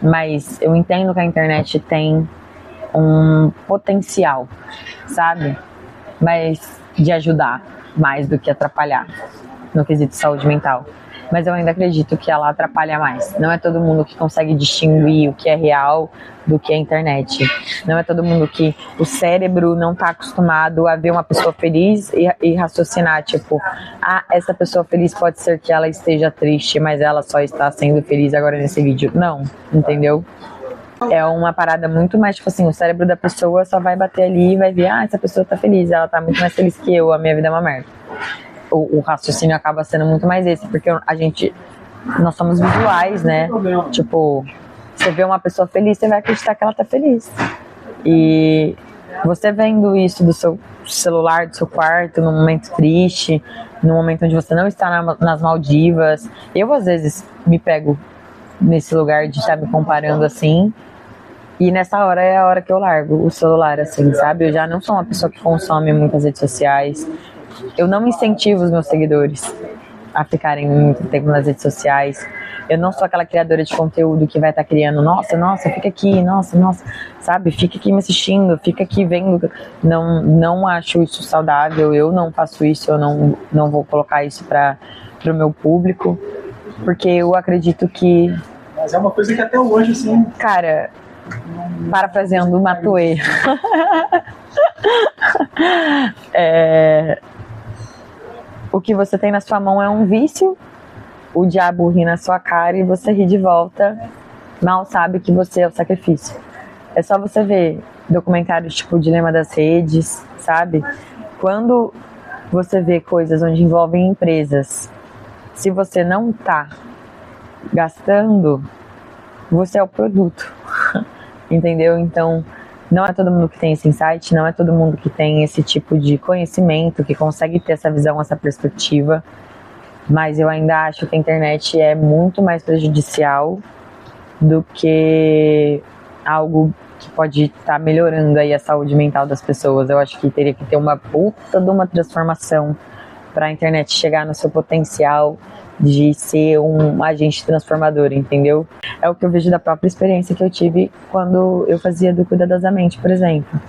Mas eu entendo que a internet tem um potencial, sabe? Mas de ajudar mais do que atrapalhar no quesito saúde mental. Mas eu ainda acredito que ela atrapalha mais. Não é todo mundo que consegue distinguir o que é real do que é internet. Não é todo mundo que o cérebro não está acostumado a ver uma pessoa feliz e raciocinar, tipo, essa pessoa feliz pode ser que ela esteja triste, mas ela só está sendo feliz agora nesse vídeo. Não, entendeu? É uma parada muito mais, tipo assim, o cérebro da pessoa só vai bater ali e vai ver, essa pessoa tá feliz, ela tá muito mais feliz que eu, a minha vida é uma merda. O raciocínio acaba sendo muito mais esse, porque nós somos visuais, né? Tipo, você vê uma pessoa feliz, você vai acreditar que ela tá feliz. E você vendo isso do seu celular, do seu quarto, num momento triste, num momento onde você não está nas Maldivas, eu às vezes me pego nesse lugar de estar me comparando assim, e nessa hora é a hora que eu largo o celular, assim, sabe? Eu já não sou uma pessoa que consome muitas redes sociais. Eu não incentivo os meus seguidores a ficarem muito tempo nas redes sociais. Eu não sou aquela criadora de conteúdo que vai estar criando, nossa, fica aqui, nossa, sabe? Fica aqui me assistindo, fica aqui vendo. Não acho isso saudável, eu não faço isso, eu não vou colocar isso para o meu público, porque eu acredito que... Mas é uma coisa que até hoje, assim... Cara, parafraseando o Matuê, o que você tem na sua mão é um vício, o diabo ri na sua cara e você ri de volta, mal sabe que você é o sacrifício. É só você ver documentários tipo o Dilema das Redes, sabe? Quando você vê coisas onde envolvem empresas, se você não tá gastando, você é o produto, entendeu? Então, não é todo mundo que tem esse insight, não é todo mundo que tem esse tipo de conhecimento, que consegue ter essa visão, essa perspectiva, mas eu ainda acho que a internet é muito mais prejudicial do que algo que pode estar melhorando aí a saúde mental das pessoas. Eu acho que teria que ter uma puta de uma transformação para a internet chegar no seu potencial de ser um agente transformador, entendeu? É o que eu vejo da própria experiência que eu tive quando eu fazia do Cuidadosamente, por exemplo.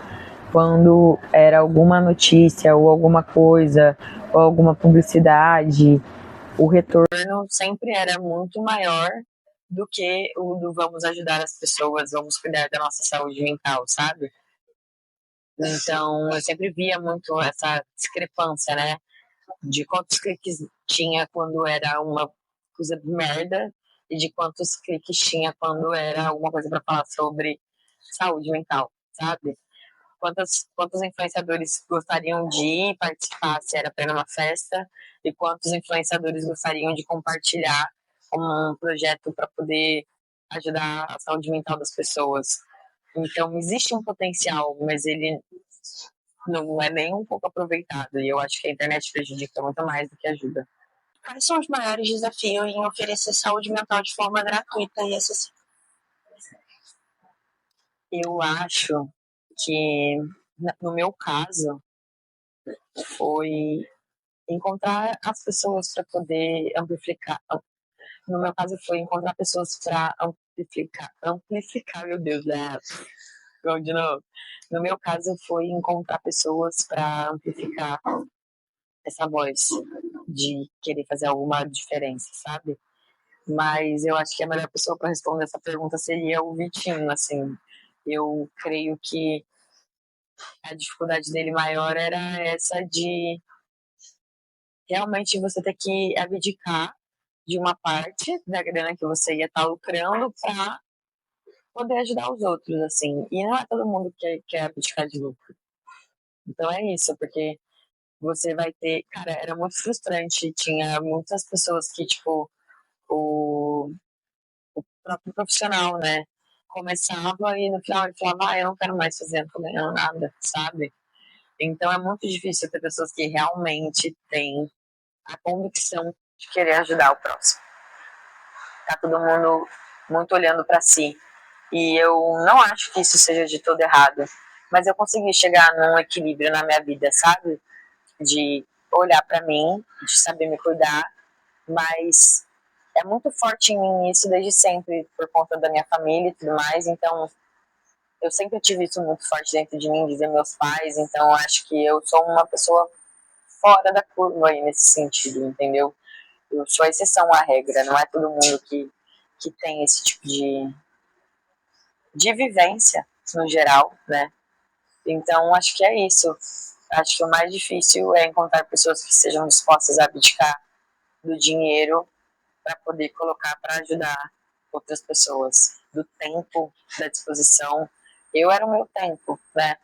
Quando era alguma notícia ou alguma coisa, ou alguma publicidade, o retorno sempre era muito maior do que o do vamos ajudar as pessoas, vamos cuidar da nossa saúde mental, sabe? Então, eu sempre via muito essa discrepância, né? De quantos cliques tinha quando era uma coisa de merda e de quantos cliques tinha quando era alguma coisa para falar sobre saúde mental, sabe? Quantos influenciadores gostariam de ir participar se era para uma festa e quantos influenciadores gostariam de compartilhar um projeto para poder ajudar a saúde mental das pessoas. Então, existe um potencial, mas ele não é nem um pouco aproveitado. E eu acho que a internet prejudica muito mais do que ajuda. Quais são os maiores desafios em oferecer saúde mental de forma gratuita e acessível? Eu acho que, no meu caso, foi encontrar as pessoas para poder amplificar. No meu caso, foi encontrar pessoas para amplificar, meu Deus, vamos de novo. No meu caso, foi encontrar pessoas para amplificar essa voz de querer fazer alguma diferença, sabe? Mas eu acho que a melhor pessoa para responder essa pergunta seria o Vitinho, assim. Eu creio que a dificuldade dele maior era essa de realmente você ter que abdicar de uma parte da grana que você ia estar lucrando para poder ajudar os outros, assim. E não é todo mundo que quer abdicar de lucro. Então é isso, porque você vai ter. Cara, era muito frustrante. Tinha muitas pessoas que, tipo, o, o próprio profissional, né? Começava e no final ele falava, eu não quero mais fazer, não tô ganhando nada, sabe? Então é muito difícil ter pessoas que realmente têm a convicção de querer ajudar o próximo. Tá todo mundo muito olhando para si. E eu não acho que isso seja de todo errado, mas eu consegui chegar num equilíbrio na minha vida, sabe? De olhar para mim, de saber me cuidar, mas é muito forte em mim isso desde sempre, por conta da minha família e tudo mais, então eu sempre tive isso muito forte dentro de mim, dizer meus pais, então eu acho que eu sou uma pessoa fora da curva aí nesse sentido, entendeu? Eu sou a exceção à regra, não é todo mundo que tem esse tipo de vivência no geral, né? Então acho que é isso. Acho que o mais difícil é encontrar pessoas que sejam dispostas a abdicar do dinheiro para poder colocar para ajudar outras pessoas, do tempo, da disposição. Eu era o meu tempo, né?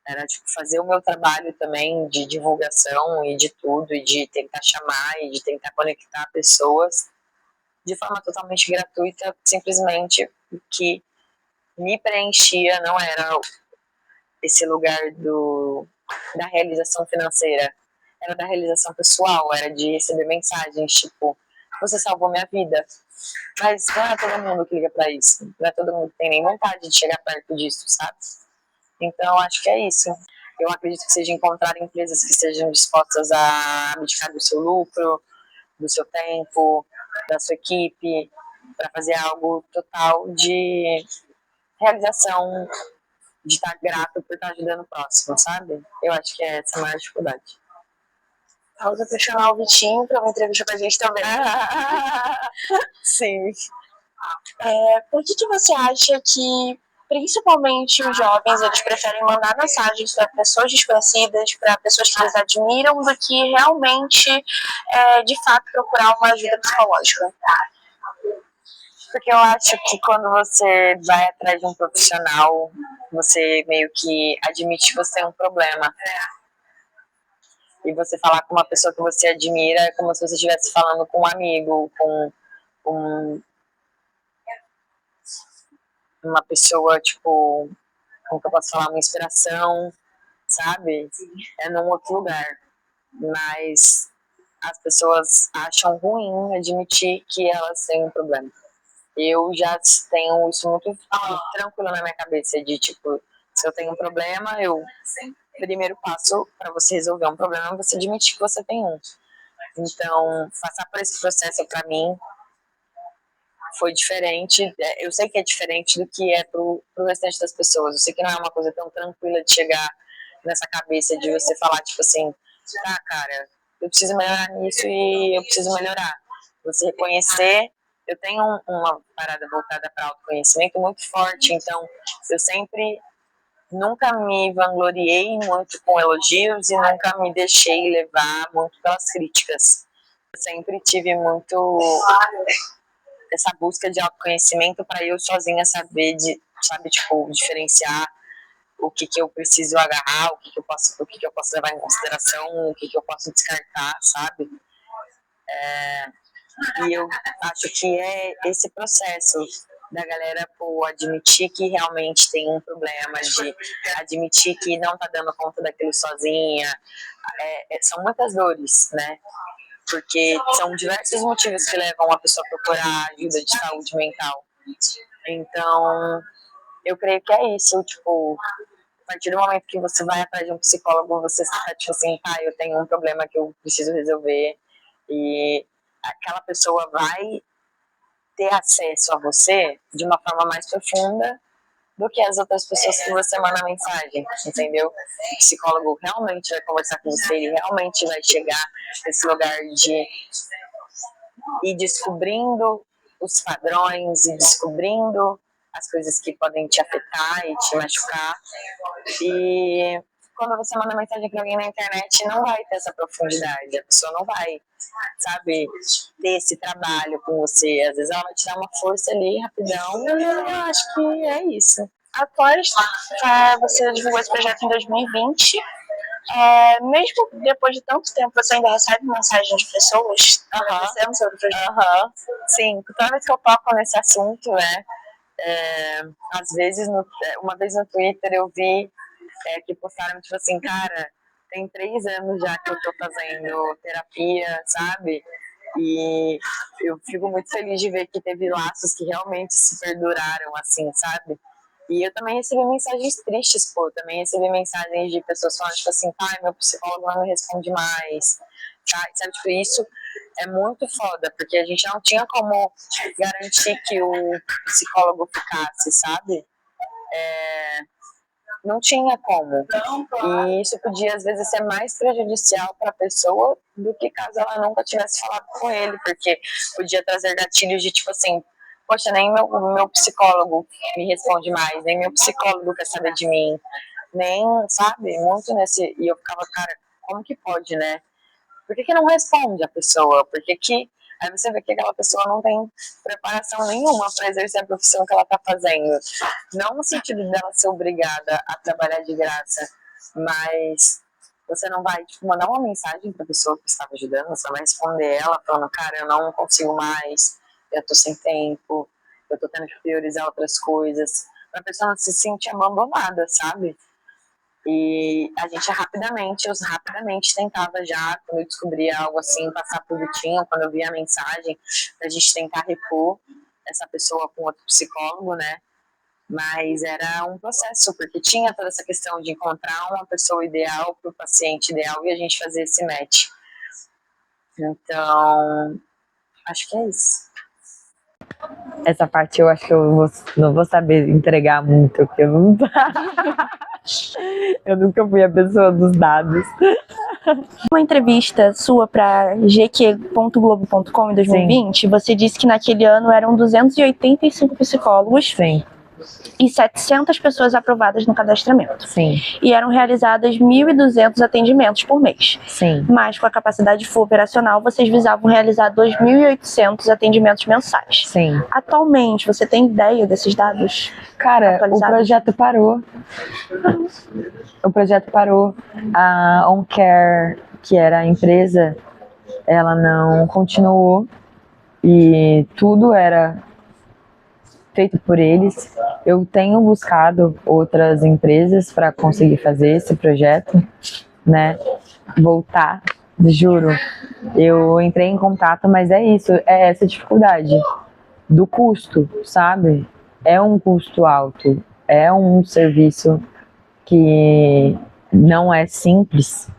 Era tipo fazer o meu trabalho também de divulgação e de tudo, e de tentar chamar e de tentar conectar pessoas de forma totalmente gratuita, simplesmente o que me preenchia não era esse lugar da realização financeira, era da realização pessoal, era de receber mensagens tipo, você salvou minha vida. Mas não é todo mundo que liga pra isso, não é todo mundo que tem nem vontade de chegar perto disso, sabe? Então acho que é isso. Eu acredito que seja encontrar empresas que sejam dispostas a abdicar do seu lucro, do seu tempo, da sua equipe, para fazer algo total de realização, de estar grato por estar ajudando o próximo, sabe? Eu acho que é essa a maior dificuldade. Vamos pra chamar o Vitinho para uma entrevista com a gente também. Sim. Por que você acha que, principalmente os jovens, eles preferem mandar mensagens para pessoas desconhecidas, para pessoas que eles admiram, do que realmente, de fato, procurar uma ajuda psicológica? Porque eu acho que quando você vai atrás de um profissional, você meio que admite que você tem um problema. E você falar com uma pessoa que você admira é como se você estivesse falando com um amigo, com uma pessoa, tipo, como que eu posso falar, uma inspiração, sabe? É num outro lugar. Mas as pessoas acham ruim admitir que elas têm um problema. Eu já tenho isso muito tranquilo na minha cabeça, de tipo, se eu tenho um problema, eu primeiro passo para você resolver um problema é você admitir que você tem um. Então, passar por esse processo para mim foi diferente. Eu sei que é diferente do que é pro restante das pessoas. Eu sei que não é uma coisa tão tranquila de chegar nessa cabeça de você falar, tipo assim, tá, cara, eu preciso melhorar nisso e eu preciso melhorar. Você reconhecer. Eu tenho uma parada voltada para autoconhecimento muito forte, então eu sempre nunca me vangloriei muito com elogios e nunca me deixei levar muito pelas críticas. Eu sempre tive muito essa busca de autoconhecimento para eu sozinha saber sabe, tipo, diferenciar o que eu preciso agarrar, o que eu posso levar em consideração, o que eu posso descartar, sabe? E eu acho que é esse processo da galera admitir que realmente tem um problema, de admitir que não tá dando conta daquilo sozinha. São muitas dores, né? Porque são diversos motivos que levam a pessoa a procurar ajuda de saúde mental. Então, eu creio que é isso, tipo, a partir do momento que você vai atrás de um psicólogo, você está tipo assim, eu tenho um problema que eu preciso resolver, e aquela pessoa vai ter acesso a você de uma forma mais profunda do que as outras pessoas que você manda mensagem, entendeu? O psicólogo realmente vai conversar com você, ele realmente vai chegar nesse lugar de ir descobrindo os padrões e descobrindo as coisas que podem te afetar e te machucar. E quando você manda mensagem para alguém na internet, não vai ter essa profundidade, a pessoa não vai, sabe, ter esse trabalho com você. Às vezes ela vai te dar uma força ali rapidão, e eu acho que é isso. Após você divulgou esse projeto em 2020, mesmo depois de tanto tempo, você ainda recebe mensagem de pessoas agradecendo sobre o projeto? Sim, toda vez que eu toco nesse assunto, né, às vezes, uma vez no Twitter eu vi que postaram, tipo assim, cara, tem 3 anos já que eu tô fazendo terapia, sabe? E eu fico muito feliz de ver que teve laços que realmente se perduraram, assim, sabe? E eu também recebi mensagens tristes, pô. Também recebi mensagens de pessoas falando, tipo assim, pai, meu psicólogo não me responde mais. Sabe, tipo, isso é muito foda, porque a gente não tinha como garantir que o psicólogo ficasse, sabe? Não tinha como. E isso podia, às vezes, ser mais prejudicial para a pessoa do que caso ela nunca tivesse falado com ele, porque podia trazer gatilhos de, tipo assim, poxa, nem meu psicólogo me responde mais, nem meu psicólogo quer saber de mim, nem, sabe, muito nesse... E eu ficava, cara, como que pode, né? Por que não responde a pessoa? Por que aí você vê que aquela pessoa não tem preparação nenhuma para exercer a profissão que ela está fazendo. Não no sentido dela ser obrigada a trabalhar de graça, mas você não vai, tipo, mandar uma mensagem para a pessoa que estava ajudando, você vai responder ela falando, cara, eu não consigo mais, eu tô sem tempo, eu tô tendo que priorizar outras coisas, para a pessoa não se sentir abandonada, sabe? E a gente rapidamente tentava já, quando eu descobria algo assim, passar por Vitinho, quando eu via a mensagem, a gente tentar repor essa pessoa com outro psicólogo, né? Mas era um processo, porque tinha toda essa questão de encontrar uma pessoa ideal para o paciente ideal e a gente fazer esse match. Então, acho que é isso. Essa parte eu acho que não vou saber entregar muito, porque eu não... Eu nunca fui a pessoa dos dados. Uma entrevista sua para gq.globo.com em 2020, sim, você disse que naquele ano eram 285 psicólogos. Sim. E 700 pessoas aprovadas no cadastramento. Sim. E eram realizadas 1.200 atendimentos por mês. Sim. Mas com a capacidade full operacional, vocês visavam realizar 2.800 atendimentos mensais. Sim. Atualmente, você tem ideia desses dados? Cara, o projeto parou. O projeto parou. A OnCare, que era a empresa, ela não continuou. E tudo era feito por eles. Eu tenho buscado outras empresas para conseguir fazer esse projeto, né? Voltar, juro. Eu entrei em contato, mas é isso, é essa dificuldade do custo, sabe? É um custo alto, é um serviço que não é simples,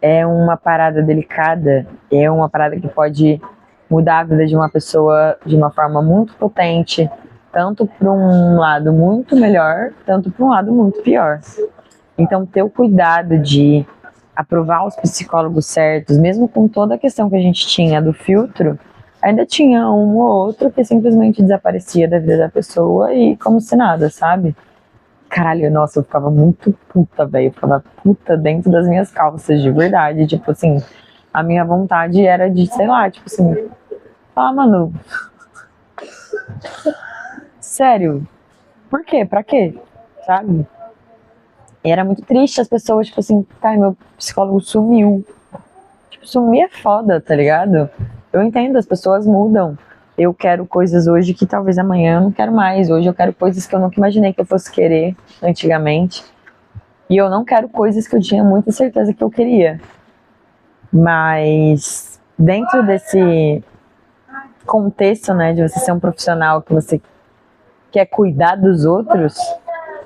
é uma parada delicada, é uma parada que pode mudar a vida de uma pessoa de uma forma muito potente, tanto para um lado muito melhor, tanto para um lado muito pior. Então, ter o cuidado de aprovar os psicólogos certos, mesmo com toda a questão que a gente tinha do filtro, ainda tinha um ou outro que simplesmente desaparecia da vida da pessoa e como se nada, sabe? Caralho, nossa, eu ficava muito puta, velho. Eu ficava puta dentro das minhas calças, de verdade. Tipo assim, a minha vontade era de, sei lá, tipo assim, falar, mano, sério, por quê? Pra quê? Sabe? E era muito triste as pessoas, tipo assim, tá, meu psicólogo sumiu. Tipo, sumir é foda, tá ligado? Eu entendo, as pessoas mudam. Eu quero coisas hoje que talvez amanhã eu não quero mais. Hoje eu quero coisas que eu nunca imaginei que eu fosse querer antigamente. E eu não quero coisas que eu tinha muita certeza que eu queria. Mas dentro desse contexto, né, de você ser um profissional que você quer cuidar dos outros,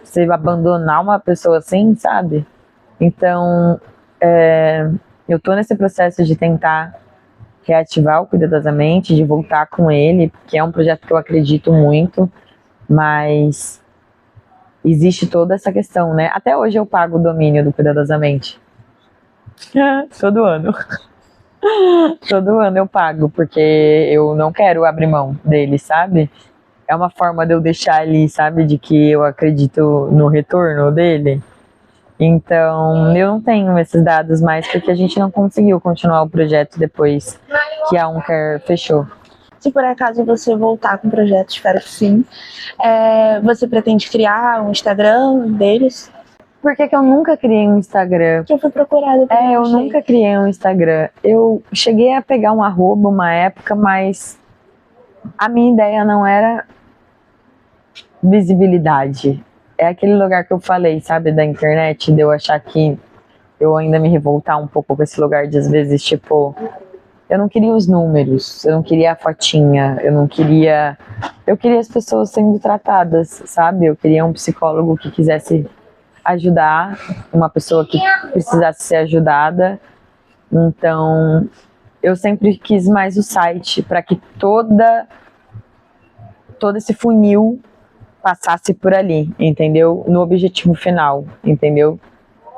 você abandonar uma pessoa assim, sabe? Então, eu tô nesse processo de tentar reativar o Cuidadosamente, de voltar com ele, que é um projeto que eu acredito muito, mas existe toda essa questão, né? Até hoje eu pago o domínio do Cuidadosamente. Todo ano. Todo ano eu pago, porque eu não quero abrir mão dele, sabe? É uma forma de eu deixar ali, sabe? De que eu acredito no retorno dele. Então, eu não tenho esses dados mais, porque a gente não conseguiu continuar o projeto depois que a Uncare fechou. Se por acaso você voltar com o projeto, espero que sim, você pretende criar um Instagram deles? Por que que eu nunca criei um Instagram? Que eu fui procurada. Eu nunca criei um Instagram. Eu cheguei a pegar um arroba uma época, mas a minha ideia não era visibilidade. É aquele lugar que eu falei, sabe, da internet, de eu achar que eu ainda me revoltar um pouco com esse lugar de, às vezes, tipo, eu não queria os números, eu não queria a fotinha, eu queria as pessoas sendo tratadas, sabe? Eu queria um psicólogo que quisesse ajudar, uma pessoa que precisasse ser ajudada. Então, eu sempre quis mais o site, para que todo esse funil passasse por ali, entendeu? No objetivo final, entendeu?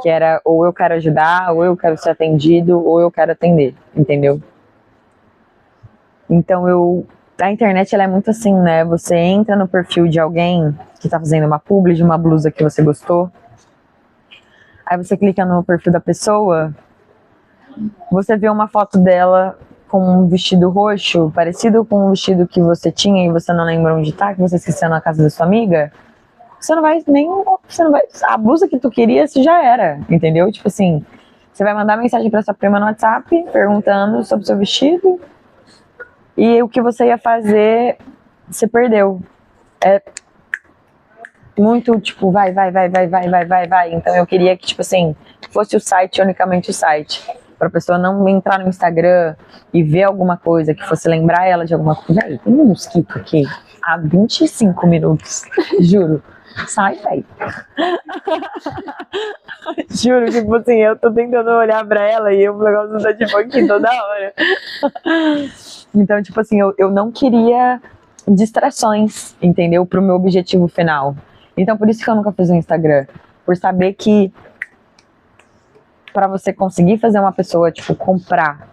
Que era, ou eu quero ajudar, ou eu quero ser atendido, ou eu quero atender, entendeu? Então a internet, ela é muito assim, né? Você entra no perfil de alguém que tá fazendo uma publi de uma blusa que você gostou, aí você clica no perfil da pessoa, você vê uma foto dela com um vestido roxo, parecido com o vestido que você tinha e você não lembra onde tá, que você esqueceu na casa da sua amiga, a blusa que tu queria, se já era, entendeu? Tipo assim, você vai mandar mensagem pra sua prima no WhatsApp, perguntando sobre o seu vestido, e o que você ia fazer, você perdeu. É muito, tipo, vai. Então eu queria que, tipo assim, fosse o site, unicamente o site. Pra pessoa não entrar no Instagram e ver alguma coisa que fosse lembrar ela de alguma coisa. Véi, tem um mosquito aqui há 25 minutos. Juro. Sai, véi. Juro, tipo assim, eu tô tentando olhar pra ela e o negócio tá tipo aqui toda hora. Então, tipo assim, eu não queria distrações, entendeu? Pro meu objetivo final. Então, por isso que eu nunca fiz um Instagram. Por saber que para você conseguir fazer uma pessoa, tipo, comprar,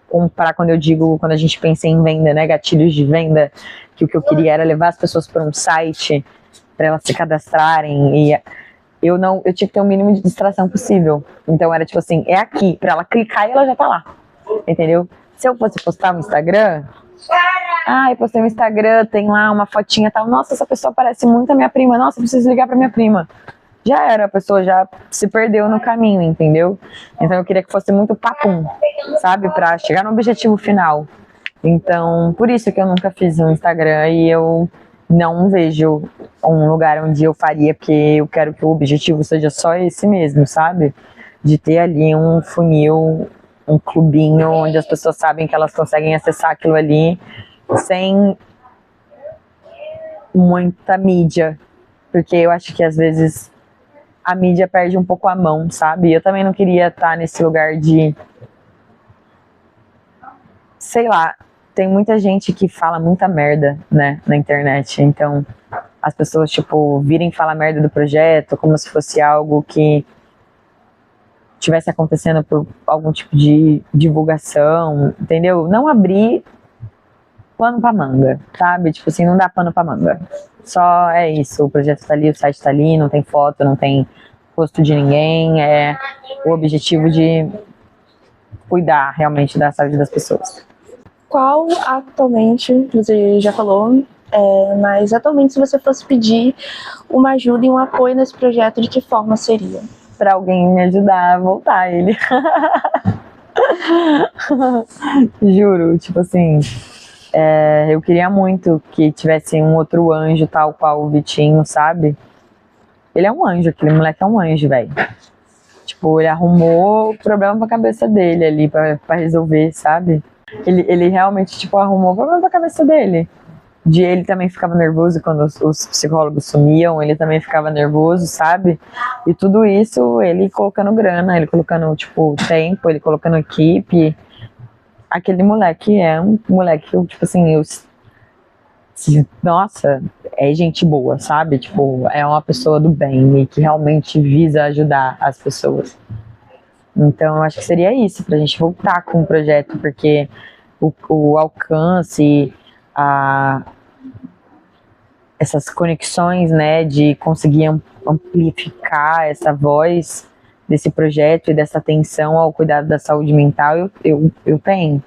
quando a gente pensa em venda, né, gatilhos de venda, que o que eu queria era levar as pessoas para um site, para elas se cadastrarem, e eu tinha que ter o mínimo de distração possível. Então era tipo assim, é aqui, para ela clicar e ela já tá lá, entendeu? Se eu fosse postar no Instagram, eu postei no Instagram, tem lá uma fotinha e tal, nossa, essa pessoa parece muito a minha prima, nossa, eu preciso ligar pra minha prima. Já era, a pessoa já se perdeu no caminho, entendeu? Então eu queria que fosse muito papum, sabe? Pra chegar no objetivo final. Então, por isso que eu nunca fiz um Instagram e eu não vejo um lugar onde eu faria, porque eu quero que o objetivo seja só esse mesmo, sabe? De ter ali um funil, um clubinho, onde as pessoas sabem que elas conseguem acessar aquilo ali sem muita mídia. Porque eu acho que às vezes a mídia perde um pouco a mão, sabe? Eu também não queria estar nesse lugar de... Sei lá, tem muita gente que fala muita merda, né, na internet. Então, as pessoas, tipo, virem falar merda do projeto como se fosse algo que tivesse acontecendo por algum tipo de divulgação, entendeu? Não abrir pano pra manga, sabe? Tipo assim, não dá pano pra manga. Só é isso, o projeto tá ali, o site tá ali, não tem foto, não tem rosto de ninguém, é o objetivo de cuidar realmente da saúde das pessoas. Qual atualmente, você já falou, mas atualmente se você fosse pedir uma ajuda e um apoio nesse projeto, de que forma seria? Pra alguém me ajudar a voltar ele. Juro, tipo assim... eu queria muito que tivesse um outro anjo tal qual o Vitinho, sabe? Ele é um anjo, aquele moleque é um anjo, velho. Tipo, ele arrumou o problema pra cabeça dele ali, pra resolver, sabe? Ele realmente, tipo, arrumou o problema pra cabeça dele. Ele também ficava nervoso quando os psicólogos sumiam, ele também ficava nervoso, sabe? E tudo isso, ele colocando grana, ele colocando, tipo, tempo, ele colocando equipe. aquele moleque é um moleque que eu, tipo assim, nossa, é gente boa, sabe? Tipo, é uma pessoa do bem e que realmente visa ajudar as pessoas. Então, eu acho que seria isso, pra gente voltar com o projeto, porque o alcance, essas conexões, né, de conseguir amplificar essa voz desse projeto e dessa atenção ao cuidado da saúde mental, eu tenho.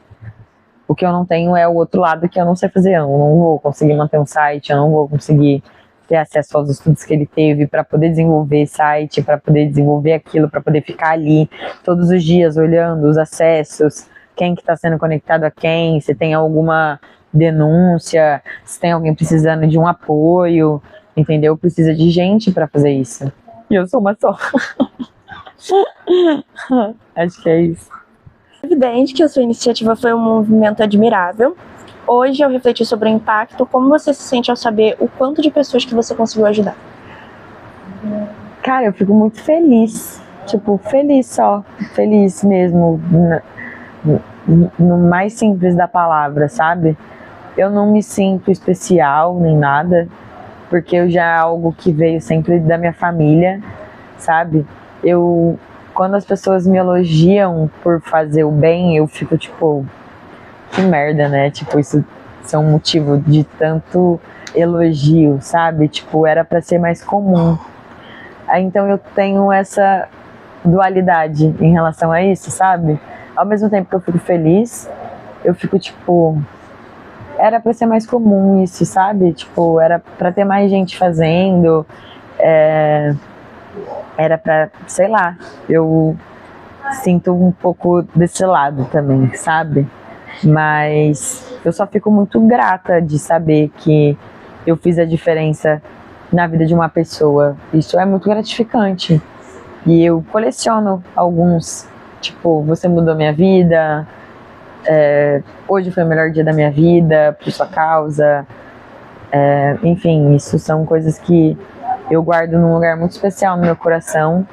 O que eu não tenho é o outro lado que eu não sei fazer. Eu não vou conseguir manter um site, eu não vou conseguir ter acesso aos estudos que ele teve para poder desenvolver site, para poder desenvolver aquilo, para poder ficar ali todos os dias olhando os acessos, quem que está sendo conectado a quem, se tem alguma denúncia, se tem alguém precisando de um apoio, entendeu? Precisa de gente para fazer isso. E eu sou uma só. Acho que é isso. É evidente que a sua iniciativa foi um movimento admirável. Hoje, ao refletir sobre o impacto, como você se sente ao saber o quanto de pessoas que você conseguiu ajudar? Cara, eu fico muito feliz. Tipo, feliz só. Feliz mesmo. No mais simples da palavra, sabe? Eu não me sinto especial nem nada, porque eu já é algo que veio sempre da minha família, sabe? Quando as pessoas me elogiam por fazer o bem, eu fico tipo, que merda, né? Tipo, isso é um motivo de tanto elogio, sabe? Tipo, era pra ser mais comum. Então eu tenho essa dualidade em relação a isso, sabe? Ao mesmo tempo que eu fico feliz, eu fico tipo, era pra ser mais comum isso, sabe? Tipo, era pra ter mais gente fazendo, era pra, sei lá, eu sinto um pouco desse lado também, sabe? Mas eu só fico muito grata de saber que eu fiz a diferença na vida de uma pessoa. Isso é muito gratificante. E eu coleciono alguns, tipo, você mudou minha vida, hoje foi o melhor dia da minha vida, por sua causa. Enfim, isso são coisas que eu guardo num lugar muito especial no meu coração,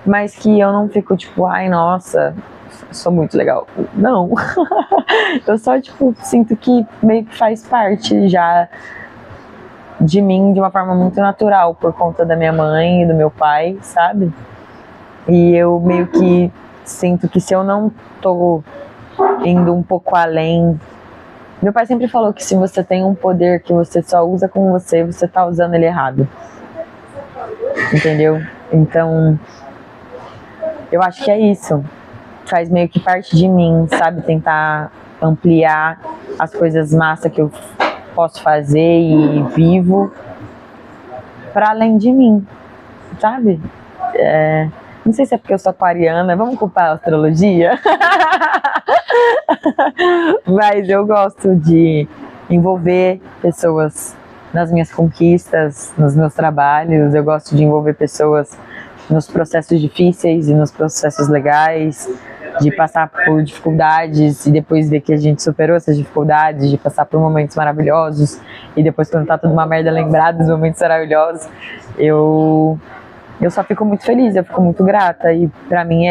mas que eu não fico tipo, ai, nossa, sou muito legal. Não. Eu só, tipo, sinto que meio que faz parte já de mim de uma forma muito natural, por conta da minha mãe e do meu pai, sabe? E eu meio que sinto que se eu não tô indo um pouco além... Meu pai sempre falou que se você tem um poder que você só usa com você, você tá usando ele errado. Entendeu? Então, eu acho que é isso. Faz meio que parte de mim, sabe? Tentar ampliar as coisas massa que eu posso fazer e vivo para além de mim, sabe? Não sei se é porque eu sou aquariana, vamos culpar a astrologia? Mas eu gosto de envolver pessoas nas minhas conquistas, nos meus trabalhos. Eu gosto de envolver pessoas nos processos difíceis e nos processos legais, de passar por dificuldades e depois ver que a gente superou essas dificuldades, de passar por momentos maravilhosos e depois, quando tá tudo uma merda, lembrar dos momentos maravilhosos. Eu só fico muito feliz, eu fico muito grata, e pra mim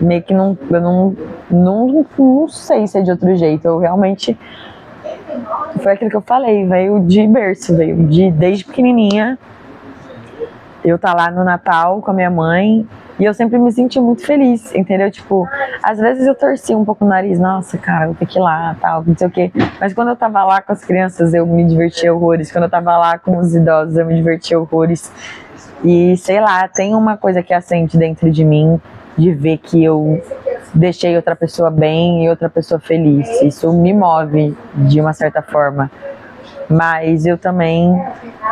meio que eu não sei se é de outro jeito. Eu realmente, foi aquilo que eu falei, veio de berço, desde pequenininha. Eu tá lá no Natal com a minha mãe e eu sempre me senti muito feliz, entendeu? Tipo, às vezes eu torcia um pouco o nariz, nossa, cara, vou ter que ir lá, tal, não sei o quê. Mas quando eu tava lá com as crianças, eu me divertia horrores. Quando eu tava lá com os idosos, eu me divertia horrores. E, sei lá, tem uma coisa que acende dentro de mim, de ver que eu deixei outra pessoa bem e outra pessoa feliz. Isso me move de uma certa forma. Mas eu também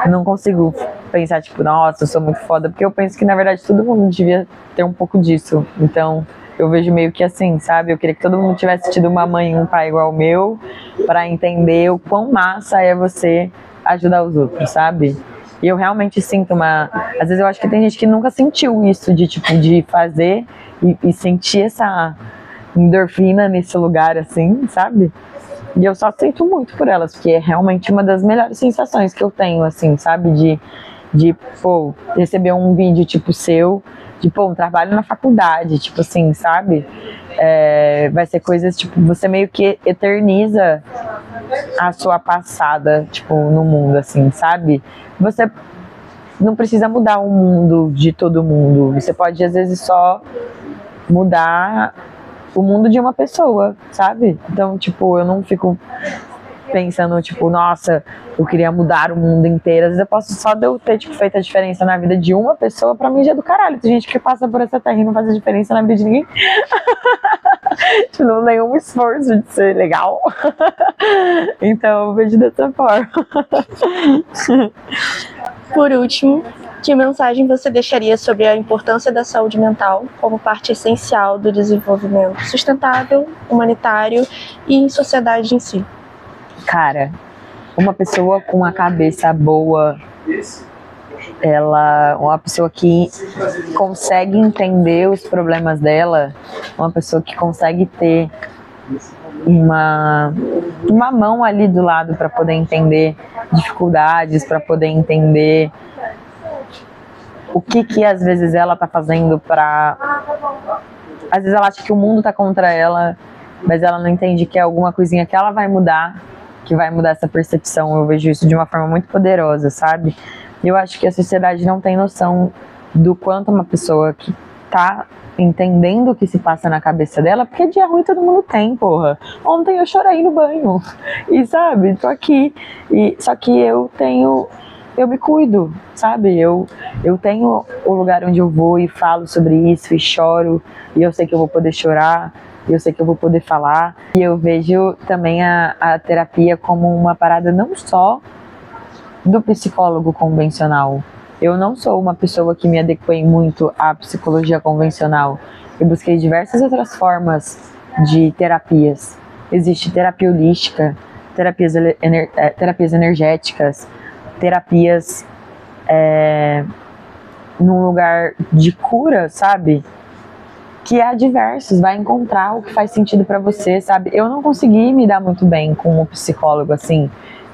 não consigo pensar, tipo, nossa, eu sou muito foda, porque eu penso que, na verdade, todo mundo devia ter um pouco disso. Então, eu vejo meio que assim, sabe? Eu queria que todo mundo tivesse tido uma mãe e um pai igual o meu, pra entender o quão massa é você ajudar os outros, sabe? E eu realmente sinto às vezes eu acho que tem gente que nunca sentiu isso, de, tipo, de fazer e sentir essa endorfina nesse lugar, assim, sabe? E eu só sinto muito por elas, porque é realmente uma das melhores sensações que eu tenho, assim, sabe? De pô, receber um vídeo, tipo, seu, de, pô, um trabalho na faculdade, tipo assim, sabe? vai ser coisas, tipo, você meio que eterniza a sua passada, tipo, no mundo, assim, sabe? Você não precisa mudar o mundo de todo mundo, você pode, às vezes, só mudar o mundo de uma pessoa, sabe? Então, tipo, eu não fico pensando, tipo, nossa, eu queria mudar o mundo inteiro. Às vezes eu posso só de eu ter, tipo, feito a diferença na vida de uma pessoa, pra mim já é do caralho. Tem gente que passa por essa terra e não faz a diferença na vida de ninguém. Tipo, não tem nenhum esforço de ser legal. Então eu vejo dessa forma. Por último, que mensagem você deixaria sobre a importância da saúde mental como parte essencial do desenvolvimento sustentável, humanitário e em sociedade em si? Cara, uma pessoa com a cabeça boa, uma pessoa que consegue entender os problemas dela, uma pessoa que consegue ter uma mão ali do lado para poder entender dificuldades, para poder entender o que às vezes ela tá fazendo para... Às vezes ela acha que o mundo tá contra ela, mas ela não entende que é alguma coisinha que ela vai mudar, que vai mudar essa percepção. Eu vejo isso de uma forma muito poderosa, sabe? Eu acho que a sociedade não tem noção do quanto uma pessoa que tá entendendo o que se passa na cabeça dela, porque dia ruim todo mundo tem, porra. Ontem eu chorei no banho, e sabe, tô aqui, só que eu me cuido, sabe? Eu tenho o lugar onde eu vou e falo sobre isso e choro, e eu sei que eu vou poder chorar, e eu sei que eu vou poder falar. E eu vejo também a terapia como uma parada não só do psicólogo convencional. Eu não sou uma pessoa que me adequei muito à psicologia convencional. Eu busquei diversas outras formas de terapias. Existe terapia holística, terapias energéticas, terapias num lugar de cura, sabe? Que há diversos, vai encontrar o que faz sentido pra você, sabe? Eu não consegui me dar muito bem com um psicólogo, assim,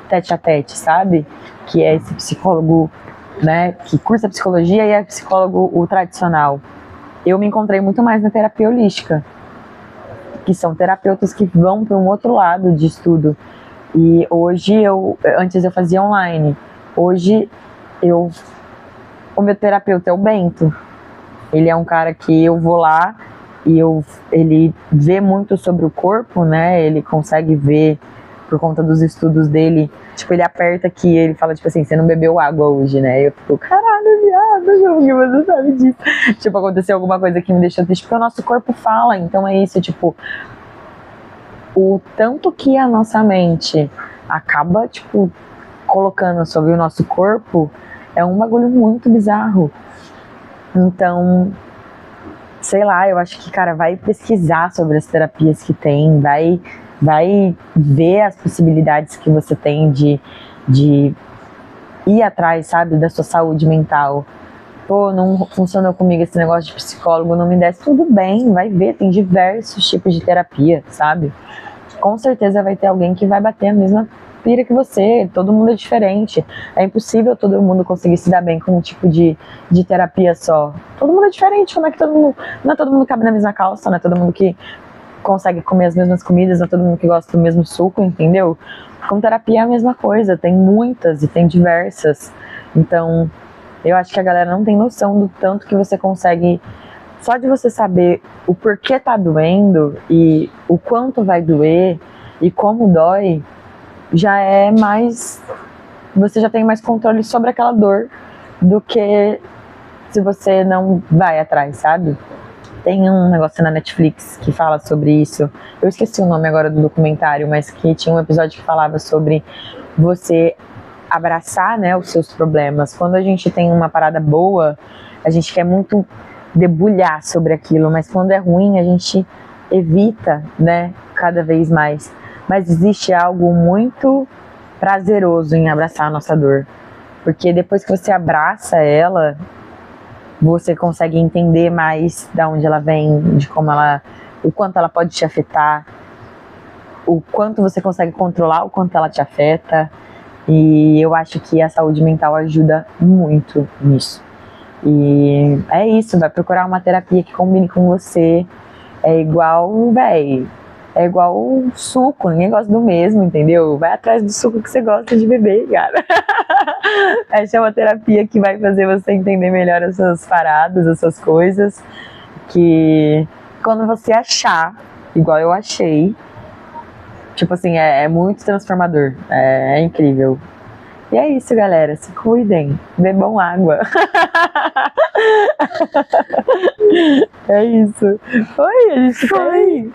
tete a tete, sabe? Que é esse psicólogo, né, que cursa psicologia e é psicólogo o tradicional. Eu me encontrei muito mais na terapia holística, que são terapeutas que vão para um outro lado de estudo. E hoje antes eu fazia online, hoje o meu terapeuta é o Bento. Ele é um cara que eu vou lá e ele vê muito sobre o corpo, né? Ele consegue ver por conta dos estudos dele. Tipo, ele aperta aqui, ele fala, tipo assim, você não bebeu água hoje, né? Eu fico, caralho, viado, como que você sabe disso? Tipo, aconteceu alguma coisa que me deixou triste, porque o nosso corpo fala. Então é isso, tipo, o tanto que a nossa mente acaba, tipo, colocando sobre o nosso corpo é um bagulho muito bizarro. Então, sei lá, eu acho que, cara, vai pesquisar sobre as terapias que tem, vai ver as possibilidades que você tem de ir atrás, sabe, da sua saúde mental. Pô, não funcionou comigo esse negócio de psicólogo, não me desce, tudo bem, vai ver, tem diversos tipos de terapia, sabe? Com certeza vai ter alguém que vai bater a mesma pira que você, todo mundo é diferente. É impossível todo mundo conseguir se dar bem com um tipo de terapia só. Todo mundo é diferente, como é que não é todo mundo cabe na mesma calça, não é todo mundo que consegue comer as mesmas comidas, não é todo mundo que gosta do mesmo suco, entendeu? Com terapia é a mesma coisa, tem muitas e tem diversas. Então, eu acho que a galera não tem noção do tanto que você consegue, só de você saber o porquê tá doendo e o quanto vai doer e como dói, já é mais, você já tem mais controle sobre aquela dor do que se você não vai atrás, sabe? Tem um negócio na Netflix que fala sobre isso, eu esqueci o nome agora do documentário, mas que tinha um episódio que falava sobre você abraçar, né, os seus problemas. Quando a gente tem uma parada boa, a gente quer muito debulhar sobre aquilo, mas quando é ruim, a gente evita, né, cada vez mais. Mas existe algo muito prazeroso em abraçar a nossa dor, porque depois que você abraça ela, você consegue entender mais de onde ela vem, de como o quanto ela pode te afetar, o quanto você consegue controlar o quanto ela te afeta. E eu acho que a saúde mental ajuda muito nisso. E é isso, vai procurar uma terapia que combine com você, É igual, véi, é igual suco, ninguém gosta do mesmo, entendeu? Vai atrás do suco que você gosta de beber, cara. Essa é uma terapia que vai fazer você entender melhor as suas paradas, as suas coisas, que quando você achar, igual eu achei, tipo assim, é muito transformador, é incrível. E é isso, galera, se cuidem, bebam água. É isso. Oi, a gente foi.